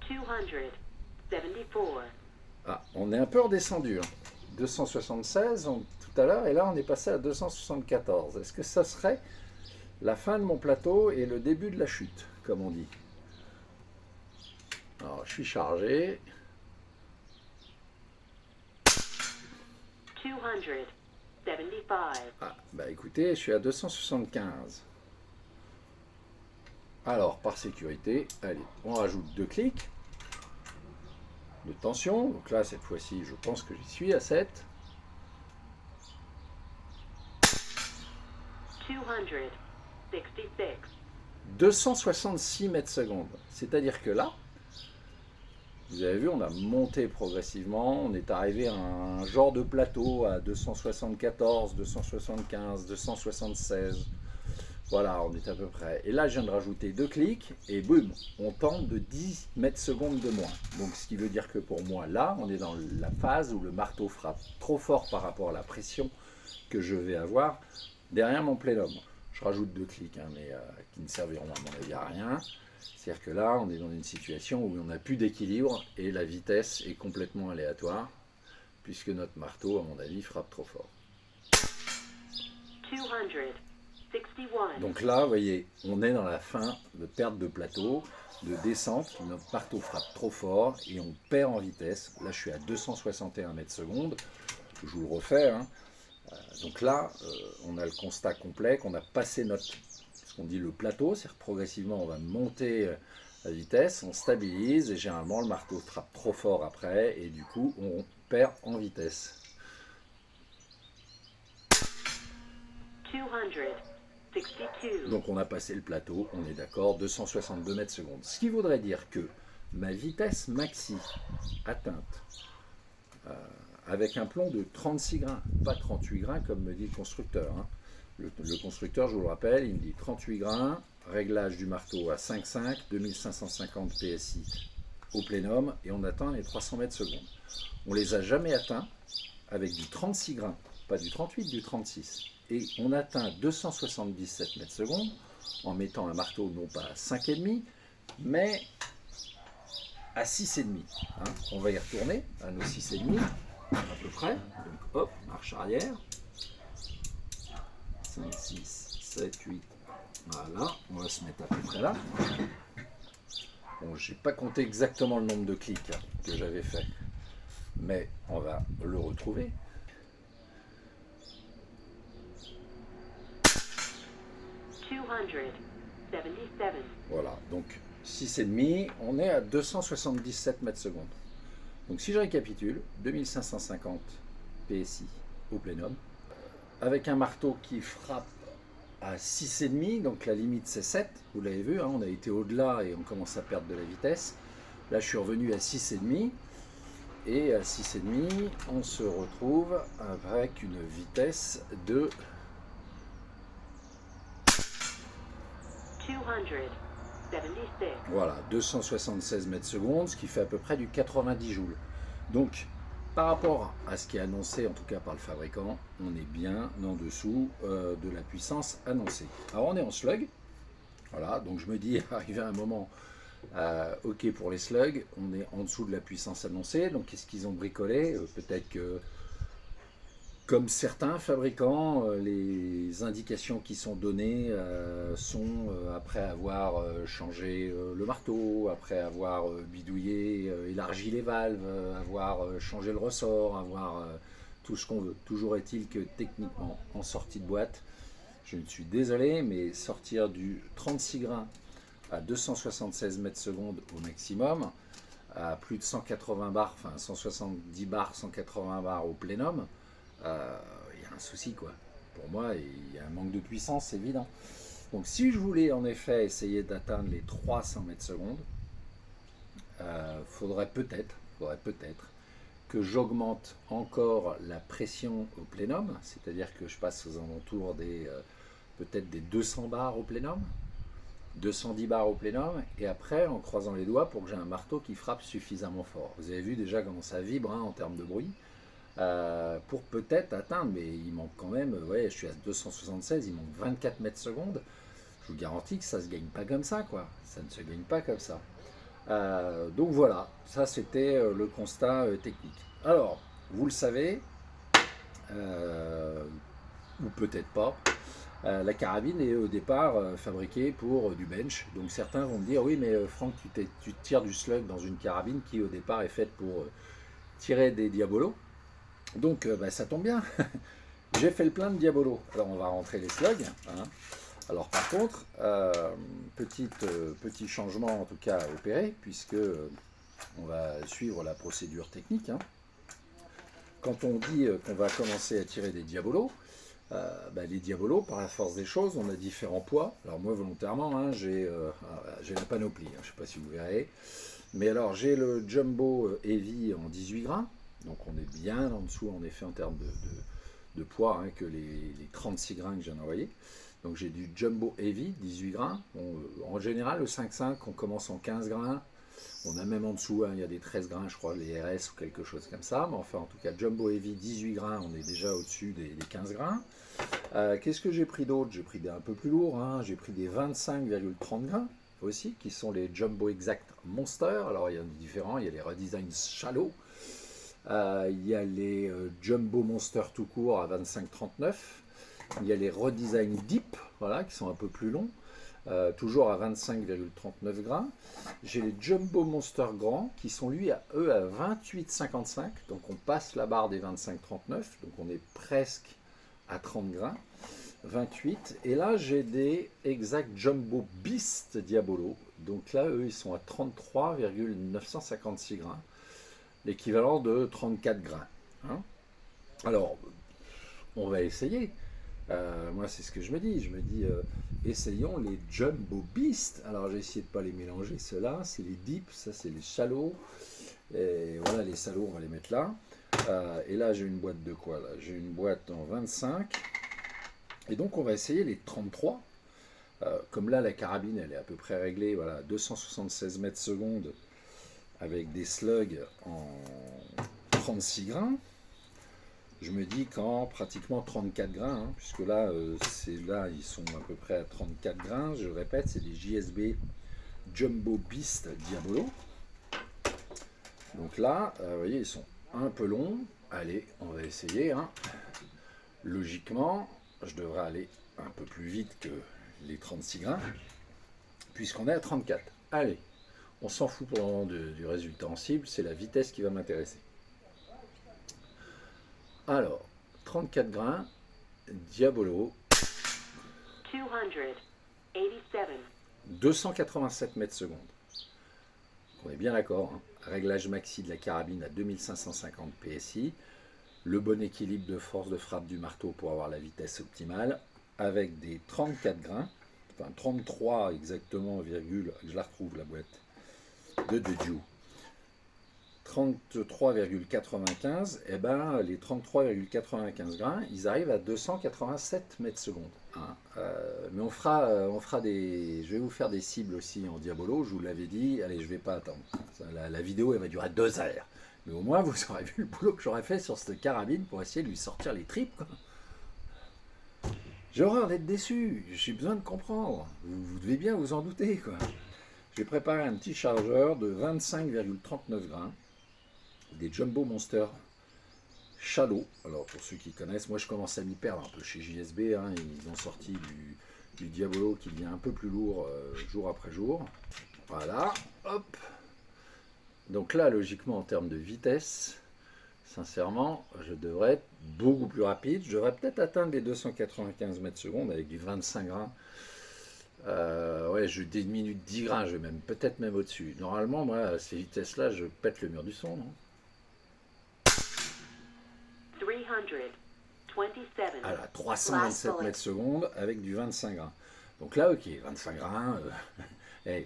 274. Ah, on est un peu redescendu. Hein. 276 tout à l'heure, et là on est passé à 274. Est-ce que ça serait la fin de mon plateau et le début de la chute, comme on dit? Alors, je suis chargé. 275. Ah, bah écoutez, je suis à 275. Alors, par sécurité, allez, on rajoute 2 clics de tension. Donc là, cette fois-ci, je pense que j'y suis à 7. 266. 266 mètres secondes. C'est-à-dire que là, vous avez vu, on a monté progressivement. On est arrivé à un genre de plateau à 274, 275, 276. Voilà, on est à peu près. Et là, je viens de rajouter 2 clics et boum, on tente de 10 mètres secondes de moins. Donc, ce qui veut dire que pour moi, là, on est dans la phase où le marteau frappe trop fort par rapport à la pression que je vais avoir derrière mon plénum. Je rajoute 2 clics, hein, mais qui ne serviront à mon avis à rien. C'est-à-dire que là, on est dans une situation où on n'a plus d'équilibre et la vitesse est complètement aléatoire, puisque notre marteau, à mon avis, frappe trop fort. 261. Donc là, vous voyez, on est dans la fin de perte de plateau, de descente. Notre marteau frappe trop fort et on perd en vitesse. Là, je suis à 261 mètres secondes. Je vous le refais. Hein. Donc là, on a le constat complet qu'on a passé ce qu'on dit le plateau. C'est-à-dire progressivement, on va monter la vitesse, on stabilise et généralement, le marteau frappe trop fort après et du coup, on perd en vitesse. 262. Donc on a passé le plateau, on est d'accord, 262 mètres secondes. Ce qui voudrait dire que ma vitesse maxi atteinte avec un plomb de 36 grains, pas 38 grains comme me dit le constructeur. Hein. Le constructeur, je vous le rappelle, il me dit 38 grains, réglage du marteau à 5,5, 2550 PSI au plénum et on atteint les 300 mètres secondes. On les a jamais atteints avec du 36 grains, pas du 38, du 36. Et on atteint 277 mètres secondes en mettant un marteau non pas à 5,5 mais à 6,5. Hein. On va y retourner à nos 6,5 à peu près. Donc hop, marche arrière. 5, 6, 7, 8. Voilà, on va se mettre à peu près là. Bon, j'ai pas compté exactement le nombre de clics que j'avais fait, mais on va le retrouver. 277. Voilà, donc 6,5, on est à 277 mètres secondes. Donc si je récapitule, 2550 PSI au plénum, avec un marteau qui frappe à 6,5, donc la limite c'est 7, vous l'avez vu, hein, on a été au-delà et on commence à perdre de la vitesse. Là je suis revenu à 6,5, et à 6,5, on se retrouve avec une vitesse de 200. 76. Voilà, 276 mètres secondes, ce qui fait à peu près du 90 joules. Donc, par rapport à ce qui est annoncé, en tout cas par le fabricant, on est bien en dessous de la puissance annoncée. Alors, on est en slug. Voilà, donc je me dis, arrivé à un moment, ok pour les slugs, on est en dessous de la puissance annoncée. Donc, qu'est-ce qu'ils ont bricolé? Peut-être que comme certains fabricants, les indications qui sont données sont après avoir changé le marteau, après avoir bidouillé, élargi les valves, avoir changé le ressort, avoir tout ce qu'on veut. Toujours est-il que techniquement, en sortie de boîte, je ne suis désolé, mais sortir du 36 grains à 276 mètres secondes au maximum, à plus de 180 bars, enfin 170 bars, 180 bars au plénum, il y a un souci quoi. Pour moi, il y a un manque de puissance, c'est évident. Donc si je voulais en effet essayer d'atteindre les 300 mètres secondes, faudrait peut-être que j'augmente encore la pression au plénum, c'est-à-dire que je passe aux alentours des peut-être des 200 bars au plénum, 210 bars au plénum, et après en croisant les doigts pour que j'ai un marteau qui frappe suffisamment fort. Vous avez vu déjà comment ça vibre en termes de bruit. Pour peut-être atteindre, mais il manque quand même, ouais, je suis à 276, il manque 24 mètres secondes. Je vous garantis que ça se gagne pas comme ça, quoi. Ça ne se gagne pas comme ça. Donc voilà, ça c'était le constat technique. Alors, vous le savez, ou peut-être pas, la carabine est au départ fabriquée pour du bench. Donc certains vont me dire, oui, mais Franck, tu tires du slug dans une carabine qui au départ est faite pour tirer des diabolos. Donc ça tombe bien, j'ai fait le plein de diabolos. Alors on va rentrer les slugs. Hein. Alors par contre, petit changement en tout cas à opérer, puisque on va suivre la procédure technique. Hein. Quand on dit qu'on va commencer à tirer des diabolos, les diabolos, par la force des choses, on a différents poids. Alors moi volontairement, hein, j'ai la panoplie, hein, je ne sais pas si vous verrez. Mais alors j'ai le Jumbo Heavy en 18 grains. Donc on est bien en dessous en effet en termes de poids hein, que les 36 grains que j'ai envoyé. Donc j'ai du Jumbo Heavy, 18 grains. Bon, en général le 5.5 on commence en 15 grains. On a même en dessous, hein, il y a des 13 grains je crois, les RS ou quelque chose comme ça. Mais enfin en tout cas Jumbo Heavy 18 grains, on est déjà au-dessus des 15 grains. Qu'est-ce que j'ai pris d'autre? J'ai pris des un peu plus lourds, hein. J'ai pris des 25,30 grains aussi, qui sont les Jumbo Exact Monster. Alors il y en a différents, il y a les Redesign Shallow. Il y a les Jumbo Monster tout court à 25,39. Il y a les Redesign Deep, voilà, qui sont un peu plus longs, toujours à 25,39 grains. J'ai les Jumbo Monster Grand, qui sont lui à 28,55. Donc on passe la barre des 25,39. Donc on est presque à 30 grains. 28. Et là j'ai des Exact Jumbo Beast Diabolo. Donc là eux ils sont à 33,956 grains. L'équivalent de 34 grains. Hein. Alors, on va essayer. Moi, c'est ce que je me dis. Je me dis, essayons les Jumbo Beast. Alors, j'ai essayé de ne pas les mélanger. Ceux-là, c'est les Deep, ça, c'est les Shallow. Et voilà, les salauds, on va les mettre là. Et là, j'ai une boîte de quoi là? J'ai une boîte en 25. Et donc, on va essayer les 33. Comme là, la carabine, elle est à peu près réglée. Voilà, 276 mètres secondes. Avec des slugs en 36 grains, je me dis qu'en pratiquement 34 grains, hein, puisque là, ils sont à peu près à 34 grains, je répète, c'est des JSB Jumbo Beast Diabolo. Donc là, vous voyez, ils sont un peu longs. Allez, on va essayer. Hein. Logiquement, je devrais aller un peu plus vite que les 36 grains, puisqu'on est à 34. Allez. On s'en fout pour le moment du résultat en cible, c'est la vitesse qui va m'intéresser. Alors, 34 grains, Diabolo, 287 mètres secondes. On est bien d'accord, hein. Réglage maxi de la carabine à 2550 PSI, le bon équilibre de force de frappe du marteau pour avoir la vitesse optimale, avec des 34 grains, enfin 33 exactement, virgule, je la retrouve la boîte, de Deju. 33,95, et ben les 33,95 grains, ils arrivent à 287 mètres secondes. hein. Mais on fera des. Je vais vous faire des cibles aussi en diabolo. Je vous l'avais dit. Allez, je vais pas attendre. La vidéo, elle va durer 2 heures. Mais au moins, vous aurez vu le boulot que j'aurais fait sur cette carabine pour essayer de lui sortir les tripes, quoi. J'ai horreur d'être déçu. J'ai besoin de comprendre. Vous devez bien vous en douter, quoi. J'ai préparé un petit chargeur de 25,39 grains. Des Jumbo Monster Shallow. Alors pour ceux qui connaissent, moi je commence à m'y perdre un peu chez JSB, hein. Ils ont sorti du Diabolo qui devient un peu plus lourd jour après jour. Voilà, hop. Donc là, logiquement, en termes de vitesse, sincèrement, je devrais être beaucoup plus rapide. Je devrais peut-être atteindre les 295 mètres secondes avec du 25 grains. Ouais, je diminue de 10 grains, je vais même peut-être même au-dessus. Normalement, moi, à ces vitesses-là, je pète le mur du son, non? 327. Voilà, 327 mètres secondes avec du 25 grains. Donc là, ok, 25 grains,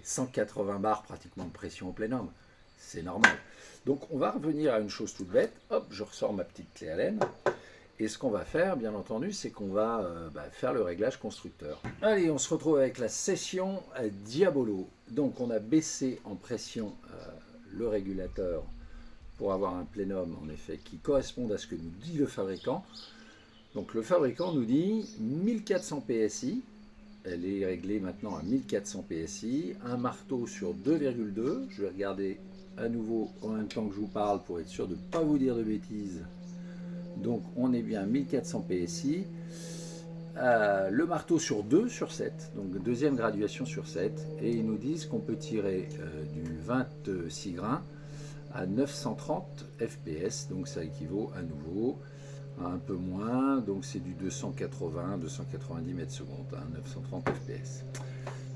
180 bars pratiquement de pression au plénum. C'est normal. Donc on va revenir à une chose toute bête. Hop, je ressors ma petite clé Allen. Et ce qu'on va faire, bien entendu, c'est qu'on va faire le réglage constructeur. Allez, on se retrouve avec la session Diabolo. Donc on a baissé en pression le régulateur pour avoir un plénum, en effet, qui corresponde à ce que nous dit le fabricant. Donc le fabricant nous dit 1400 PSI. Elle est réglée maintenant à 1400 PSI. Un marteau sur 2,2. Je vais regarder à nouveau en même temps que je vous parle pour être sûr de ne pas vous dire de bêtises. Donc on est bien 1400 PSI. Le marteau sur 2 sur 7. Donc deuxième graduation sur 7. Et ils nous disent qu'on peut tirer du 26 grains à 930 fps. Donc ça équivaut à nouveau à un peu moins. Donc c'est du 280-290 mètres secondes. 930 fps.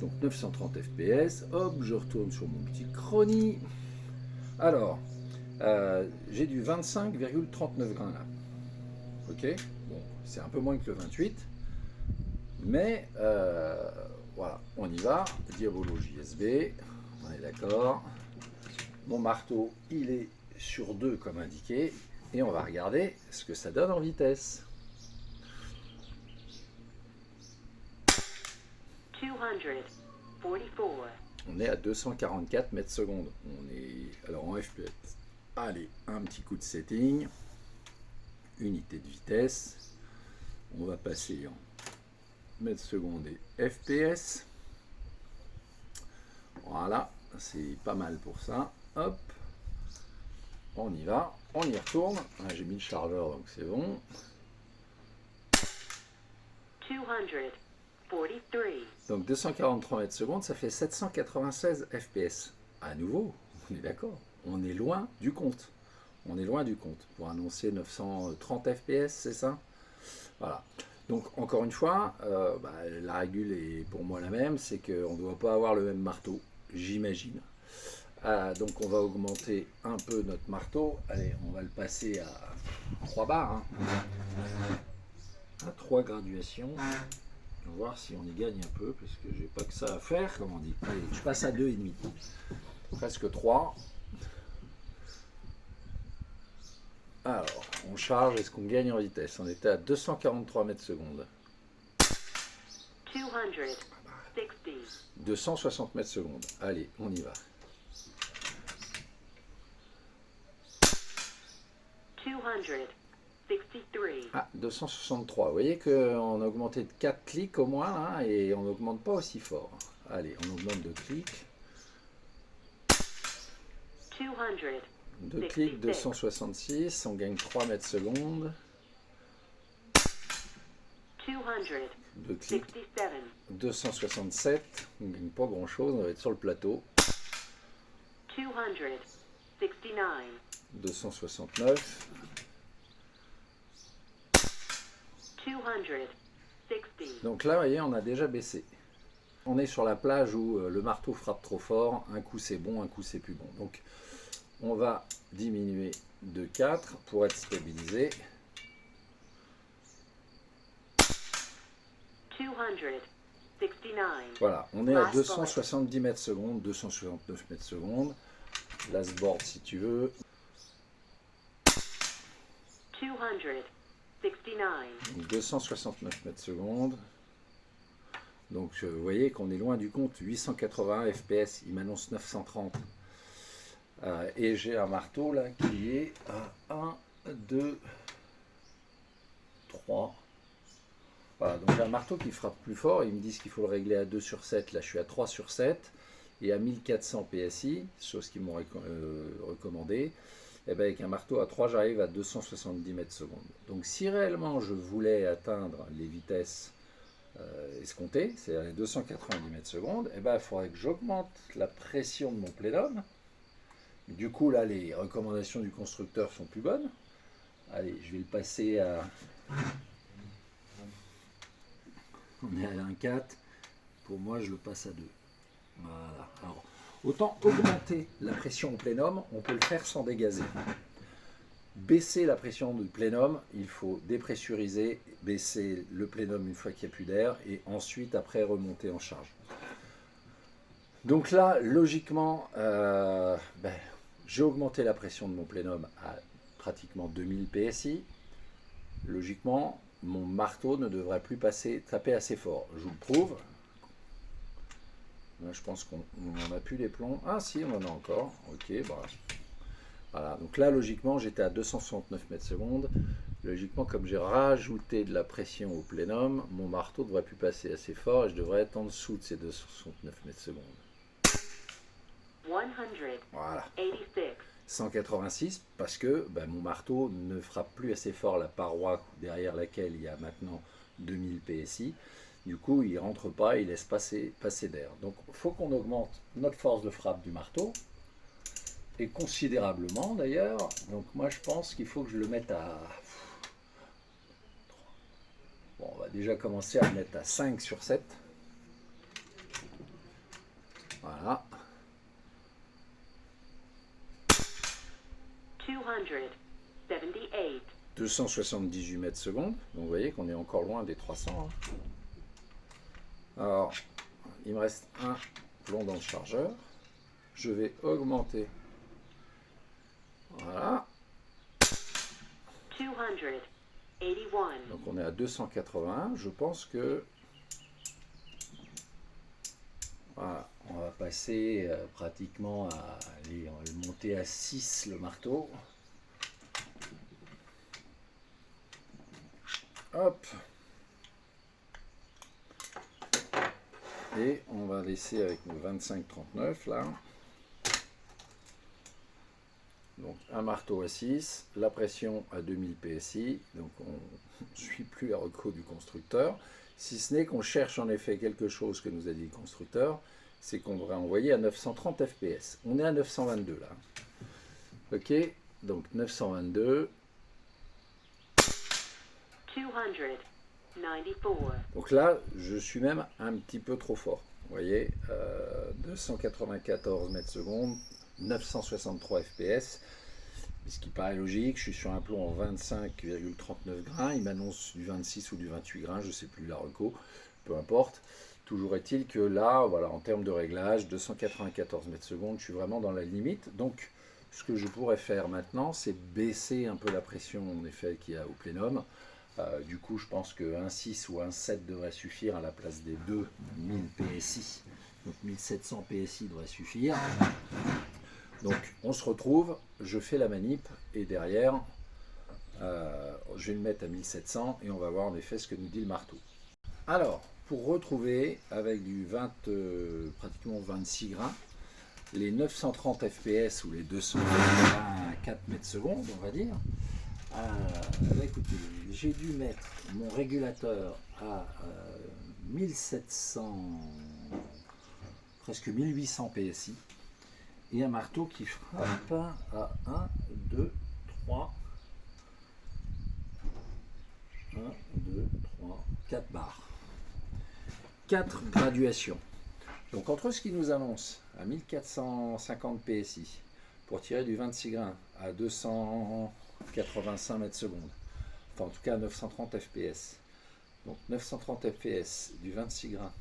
Donc 930 fps. Hop, je retourne sur mon petit chrony. Alors, j'ai du 25,39 grains là. Ok, bon, c'est un peu moins que le 28, mais voilà, on y va. Diabolo JSB, on est d'accord. Mon marteau, il est sur 2 comme indiqué, et on va regarder ce que ça donne en vitesse. 244. On est à 244 mètres secondes. On est alors en FPS. Allez, un petit coup de setting. Unité de vitesse. On va passer en mètres secondes et FPS. Voilà, c'est pas mal pour ça. Hop, on y va, on y retourne. Ah, j'ai mis le chargeur donc c'est bon. 243. Donc 243 mètres secondes, ça fait 796 FPS. À nouveau, on est d'accord. On est loin du compte. On est loin du compte. Pour annoncer 930 FPS, c'est ça? Voilà. Donc encore une fois, la règle est pour moi la même, c'est qu'on ne doit pas avoir le même marteau, j'imagine. Donc on va augmenter un peu notre marteau. Allez, on va le passer à 3 barres. Hein. À 3 graduations. On va voir si on y gagne un peu, parce que j'ai pas que ça à faire, comme on dit. Allez, je passe à 2,5. Presque 3. Alors, on charge, est-ce qu'on gagne en vitesse? On était à 243 mètres secondes. 260 mètres secondes. Allez, on y va. 263. Ah, 263. Vous voyez qu'on a augmenté de 4 clics au moins, hein, et on n'augmente pas aussi fort. Allez, on augmente de clics. 200. 2 clics, 266. On gagne 3 mètres secondes. 2 clics, 267. 267. On ne gagne pas grand chose, on va être sur le plateau. 269. 269. 260. Donc là, vous voyez, on a déjà baissé. On est sur la plage où le marteau frappe trop fort. Un coup c'est bon, un coup c'est plus bon. Donc on va diminuer de 4 pour être stabilisé. 269. Voilà, on est à 270 mètres secondes, 269 mètres secondes. Last board si tu veux. 269. Donc 269 mètres secondes. Donc vous voyez qu'on est loin du compte. 881 fps, il m'annonce 930. Et j'ai un marteau là qui est à 1, 2, 3. Voilà, donc j'ai un marteau qui frappe plus fort. Ils me disent qu'il faut le régler à 2 sur 7. Là, je suis à 3 sur 7 et à 1400 PSI, chose qu'ils m'ont recommandé. Et bien avec un marteau à 3, j'arrive à 270 mètres secondes. Donc si réellement je voulais atteindre les vitesses escomptées, c'est-à-dire les 290 mètres secondes, et ben il faudrait que j'augmente la pression de mon plénum. Du coup, là, les recommandations du constructeur sont plus bonnes. Allez, je vais le passer à... On est à 1,4. Pour moi, je le passe à 2. Voilà. Alors, autant augmenter la pression au plénum, on peut le faire sans dégazer. Baisser la pression du plénum, il faut dépressuriser, baisser le plénum une fois qu'il n'y a plus d'air, et ensuite, après, remonter en charge. Donc là, logiquement, j'ai augmenté la pression de mon plénum à pratiquement 2000 PSI. Logiquement, mon marteau ne devrait plus taper assez fort. Je vous le prouve. Là, je pense qu'on n'en a plus les plombs. Ah si, on en a encore. Ok, bah, voilà. Donc là, logiquement, j'étais à 269 mètres secondes. Logiquement, comme j'ai rajouté de la pression au plénum, mon marteau ne devrait plus passer assez fort et je devrais être en dessous de ces 269 mètres secondes. 100. Voilà. 86. 186 parce que mon marteau ne frappe plus assez fort la paroi derrière laquelle il y a maintenant 2000 PSI. Du coup, il ne rentre pas, il laisse passer d'air. Donc, il faut qu'on augmente notre force de frappe du marteau, et considérablement d'ailleurs. Donc, moi, je pense qu'il faut que je le mette à... Bon, on va déjà commencer à le mettre à 5 sur 7. Voilà. 278. 278 mètres secondes. Donc, vous voyez qu'on est encore loin des 300. Hein. Alors, il me reste un plomb dans le chargeur. Je vais augmenter. Voilà. 281. Donc on est à 281. Je pense que... Voilà. On va passer pratiquement à... Allez, on va le monter à 6 le marteau. Hop. Et on va laisser avec nos 25-39 là. Donc un marteau à 6, la pression à 2000 PSI, donc on ne suit plus la reco du constructeur, si ce n'est qu'on cherche en effet quelque chose que nous a dit le constructeur, c'est qu'on devrait envoyer à 930 fps. On est à 922 là. Ok, donc 922. 294. Donc là, je suis même un petit peu trop fort. Vous voyez, 294 mètres secondes, 963 fps. Ce qui paraît logique, je suis sur un plomb en 25,39 grains. Il m'annonce du 26 ou du 28 grains, je ne sais plus la reco, peu importe. Toujours est-il que là, voilà, en termes de réglage, 294 mètres secondes, je suis vraiment dans la limite. Donc, ce que je pourrais faire maintenant, c'est baisser un peu la pression, en effet, qu'il y a au plénum. Du coup, je pense qu'un 6 ou un 7 devrait suffire à la place des 2000 PSI. Donc 1700 PSI devrait suffire. Donc on se retrouve, je fais la manip et derrière, je vais le mettre à 1700 et on va voir en effet ce que nous dit le marteau. Alors, pour retrouver avec du pratiquement 26 grains, les 930 fps ou les 224 mètres secondes, on va dire, écoutez, j'ai dû mettre mon régulateur à 1700, presque 1800 PSI, et un marteau qui frappe à 1, 2, 3, 1, 2, 3, 4 barres. 4 graduations. Donc entre ce qui nous annonce à 1450 PSI pour tirer du 26 grains à 285 mètres secondes, enfin en tout cas 930 fps, donc 930 fps du 26 grains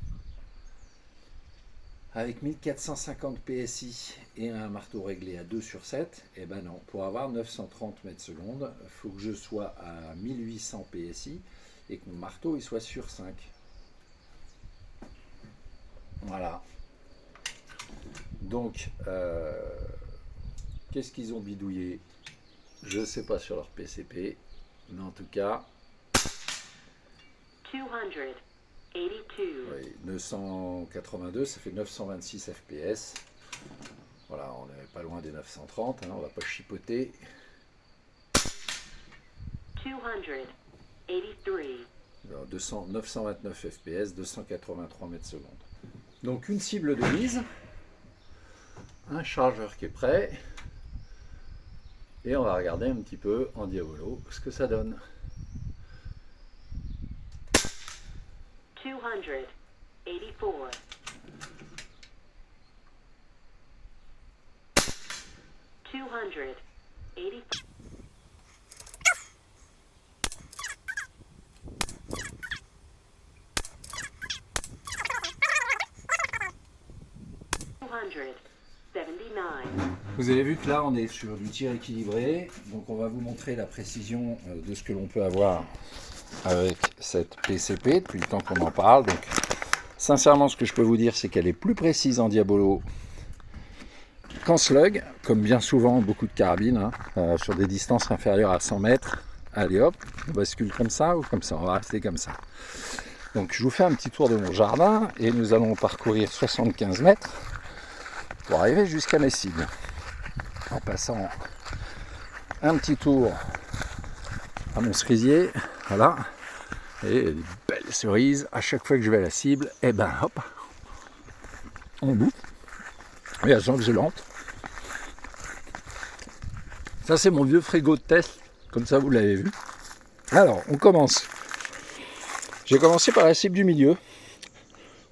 avec 1450 PSI et un marteau réglé à 2 sur 7, et ben non, pour avoir 930 mètres secondes, il faut que je sois à 1800 PSI et que mon marteau il soit sur 5. Voilà. Donc, qu'est-ce qu'ils ont bidouillé? Je ne sais pas sur leur PCP, mais en tout cas, 282. oui, 982, ça fait 926 FPS. Voilà, on n'est pas loin des 930, hein, on va pas chipoter. 283. Alors, 929 FPS, 283 mètres secondes. Donc une cible de mise, un chargeur qui est prêt, et on va regarder un petit peu en diabolo ce que ça donne. 284. 280. 279. Vous avez vu que là on est sur du tir équilibré, donc on va vous montrer la précision de ce que l'on peut avoir avec cette PCP depuis le temps qu'on en parle. Donc sincèrement, ce que je peux vous dire, c'est qu'elle est plus précise en diabolo qu'en slug, comme bien souvent beaucoup de carabines, hein, sur des distances inférieures à 100 mètres. Allez hop, on bascule comme ça ou comme ça, on va rester comme ça. Donc je vous fais un petit tour de mon jardin et nous allons parcourir 75 mètres pour arriver jusqu'à mes cibles. En passant un petit tour à mon cerisier, voilà, et des belles cerises. À chaque fois que je vais à la cible, et ben hop, on bouffe. Et elles sont excellentes. Ça c'est mon vieux frigo de test, comme ça vous l'avez vu. Alors on commence. J'ai commencé par la cible du milieu,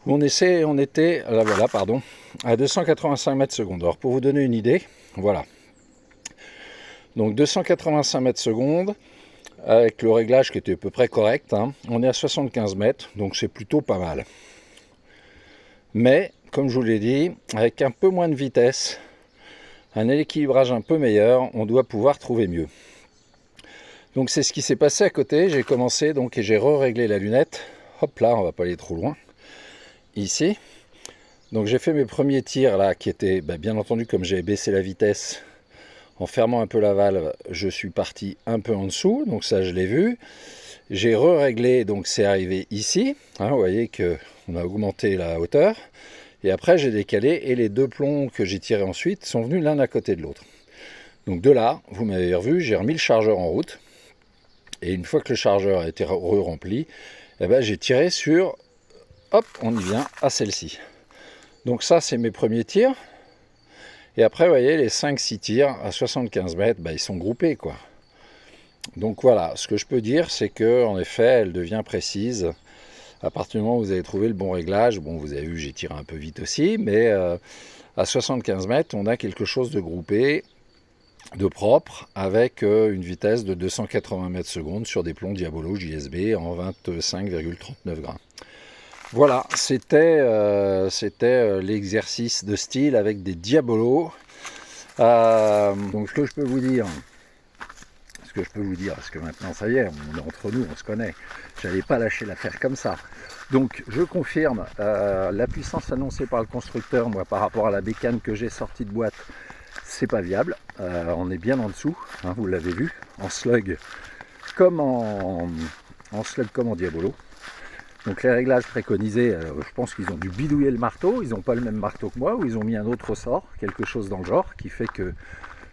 où on était, là voilà, pardon, à 285 mètres secondes. Alors pour vous donner une idée, voilà. Donc 285 mètres secondes, avec le réglage qui était à peu près correct, hein, on est à 75 mètres, donc c'est plutôt pas mal. Mais, comme je vous l'ai dit, avec un peu moins de vitesse, un équilibrage un peu meilleur, on doit pouvoir trouver mieux. Donc c'est ce qui s'est passé à côté. J'ai commencé donc et j'ai réglé la lunette. Hop là, on va pas aller trop loin. Ici. Donc j'ai fait mes premiers tirs là qui étaient, bien entendu, comme j'ai baissé la vitesse en fermant un peu la valve, je suis parti un peu en dessous. Donc ça je l'ai vu. J'ai réglé, donc c'est arrivé ici. Hein, vous voyez que on a augmenté la hauteur. Et après j'ai décalé et les deux plombs que j'ai tirés ensuite sont venus l'un à côté de l'autre. Donc de là, vous m'avez revu, j'ai remis le chargeur en route. Et une fois que le chargeur a été rempli, j'ai tiré sur, hop, on y vient, à celle-ci. Donc ça, c'est mes premiers tirs. Et après, vous voyez, les 5-6 tirs à 75 mètres, ils sont groupés, quoi. Donc voilà, ce que je peux dire, c'est qu'en effet, elle devient précise. À partir du moment où vous avez trouvé le bon réglage, bon, vous avez vu, j'ai tiré un peu vite aussi, mais à 75 mètres, on a quelque chose de groupé, de propre, avec une vitesse de 280 mètres secondes sur des plombs Diabolo JSB en 25,39 grains. Voilà, c'était l'exercice de style avec des Diabolo. Donc ce que je peux vous dire, parce que maintenant ça y est, on est entre nous, on se connaît, j'allais pas lâcher l'affaire comme ça. Donc je confirme, la puissance annoncée par le constructeur, moi par rapport à la bécane que j'ai sortie de boîte, c'est pas viable, on est bien en dessous, hein, vous l'avez vu, en slug comme en Diabolo. Donc les réglages préconisés, je pense qu'ils ont dû bidouiller le marteau, ils n'ont pas le même marteau que moi, ou ils ont mis un autre ressort, quelque chose dans le genre, qui fait que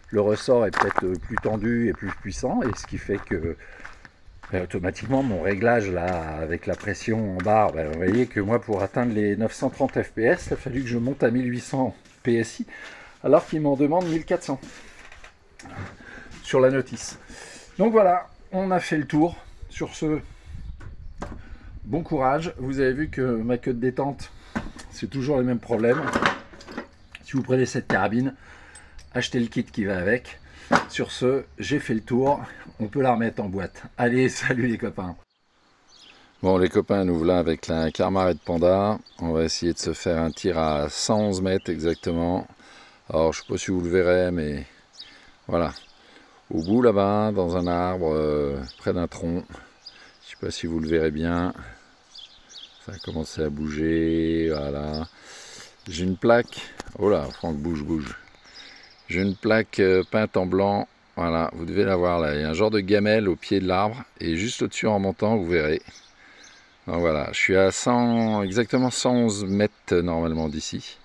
le ressort est peut-être plus tendu et plus puissant, et ce qui fait que automatiquement mon réglage là, avec la pression en barre, vous voyez que moi pour atteindre les 930 fps, il a fallu que je monte à 1800 PSI, alors qu'il m'en demande 1400 sur la notice. Donc voilà, on a fait le tour. Sur ce, bon courage. Vous avez vu que ma queue de détente, c'est toujours les mêmes problèmes. Si vous prenez cette carabine, achetez le kit qui va avec. Sur ce, j'ai fait le tour. On peut la remettre en boîte. Allez, salut les copains. Bon les copains, nous voilà avec la Karma Red Panda. On va essayer de se faire un tir à 111 mètres exactement. Alors je ne sais pas si vous le verrez, mais voilà. Au bout là-bas, dans un arbre, près d'un tronc. Je ne sais pas si vous le verrez bien. Ça a commencé à bouger, voilà. J'ai une plaque, oh là, Franck, bouge. J'ai une plaque peinte en blanc, voilà, vous devez la voir là. Il y a un genre de gamelle au pied de l'arbre, et juste au-dessus en remontant, vous verrez. Donc voilà, je suis à exactement 111 mètres normalement d'ici.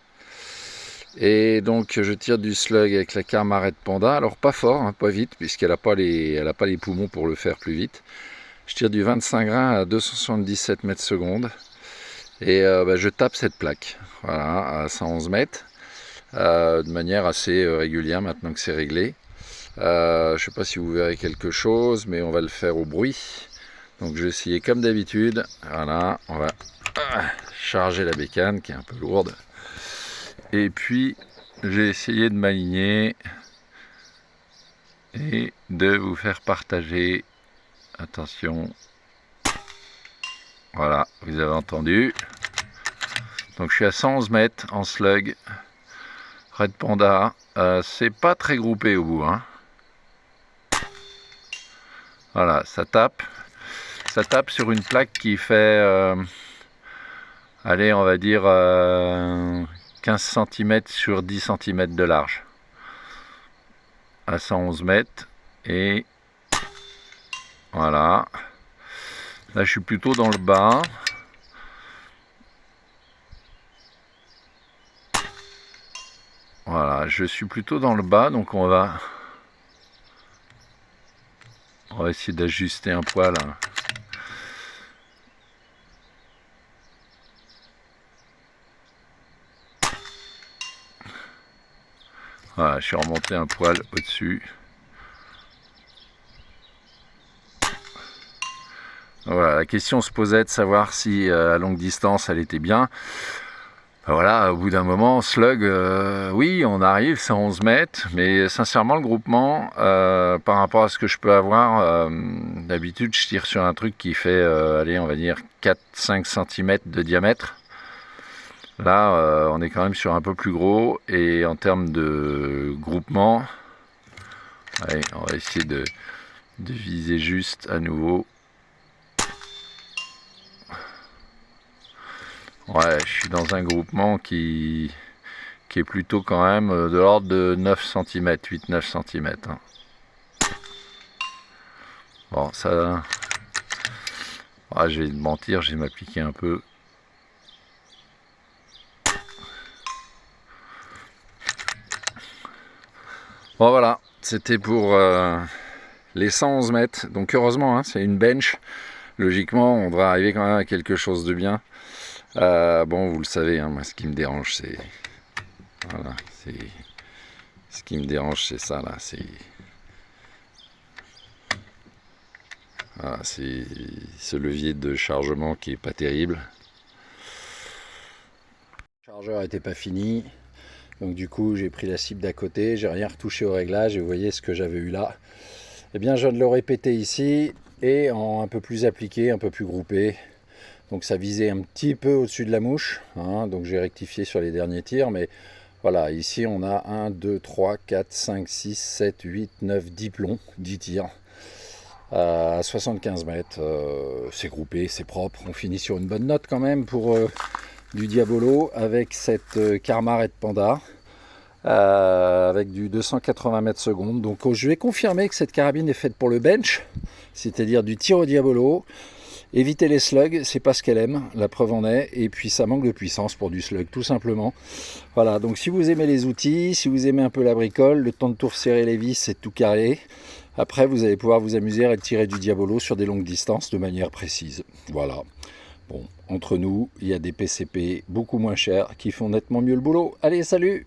Et donc je tire du slug avec la Karma Red Panda, alors pas fort, hein, pas vite, puisqu'elle n'a pas les poumons pour le faire plus vite. Je tire du 25 grains à 277 mètres secondes, et je tape cette plaque, voilà, à 111 mètres, de manière assez régulière maintenant que c'est réglé. Je ne sais pas si vous verrez quelque chose, mais on va le faire au bruit. Donc je vais essayer comme d'habitude, voilà, on va charger la bécane qui est un peu lourde. Et puis, j'ai essayé de m'aligner et de vous faire partager. Attention. Voilà, vous avez entendu. Donc, je suis à 111 mètres en slug. Red Panda. C'est pas très groupé au bout, hein. Voilà, ça tape. Ça tape sur une plaque qui fait, allez, on va dire 15 cm sur 10 cm de large, à 111 mètres, et voilà, là je suis plutôt dans le bas, voilà, je suis plutôt dans le bas, donc on va essayer d'ajuster un poil, hein. Voilà, je suis remonté un poil au-dessus. Voilà, la question se posait de savoir si à longue distance elle était bien. Ben voilà, au bout d'un moment, slug, oui, on arrive, c'est 11 mètres, mais sincèrement, le groupement, par rapport à ce que je peux avoir, d'habitude, je tire sur un truc qui fait, allez, on va dire 4-5 cm de diamètre. Là, on est quand même sur un peu plus gros, et en termes de groupement, allez, on va essayer de viser juste à nouveau. Ouais, je suis dans un groupement qui est plutôt quand même de l'ordre de 9 cm, 8-9 cm. Hein. Bon, ça... Ah, je vais te mentir, je vais m'appliquer un peu. Bon voilà, c'était pour les 111 mètres. Donc heureusement, hein, c'est une bench. Logiquement, on devrait arriver quand même à quelque chose de bien. Bon, vous le savez, hein, moi, ce qui me dérange, c'est... Voilà, c'est... Ce qui me dérange, c'est ça, là. C'est... Voilà, c'est ce levier de chargement qui est pas terrible. Le chargeur n'était pas fini. Donc du coup, j'ai pris la cible d'à côté. J'ai rien retouché au réglage. Et vous voyez ce que j'avais eu là. Eh bien, je viens de le répéter ici. Et en un peu plus appliqué, un peu plus groupé. Donc ça visait un petit peu au-dessus de la mouche, hein, donc j'ai rectifié sur les derniers tirs, mais voilà, ici on a 1, 2, 3, 4, 5, 6, 7, 8, 9, 10 plombs, 10 tirs, à 75 mètres, c'est groupé, c'est propre, on finit sur une bonne note quand même pour du Diabolo, avec cette Karma Red Panda, avec du 280 mètres secondes, donc je vais confirmer que cette carabine est faite pour le bench, c'est-à-dire du tir au Diabolo. Éviter les slugs, c'est pas ce qu'elle aime, la preuve en est, et puis ça manque de puissance pour du slug, tout simplement. Voilà, donc si vous aimez les outils, si vous aimez un peu la bricole, le temps de tout resserrer les vis, c'est tout carré. Après, vous allez pouvoir vous amuser à tirer du Diabolo sur des longues distances de manière précise. Voilà. Bon, entre nous, il y a des PCP beaucoup moins chers qui font nettement mieux le boulot. Allez, salut!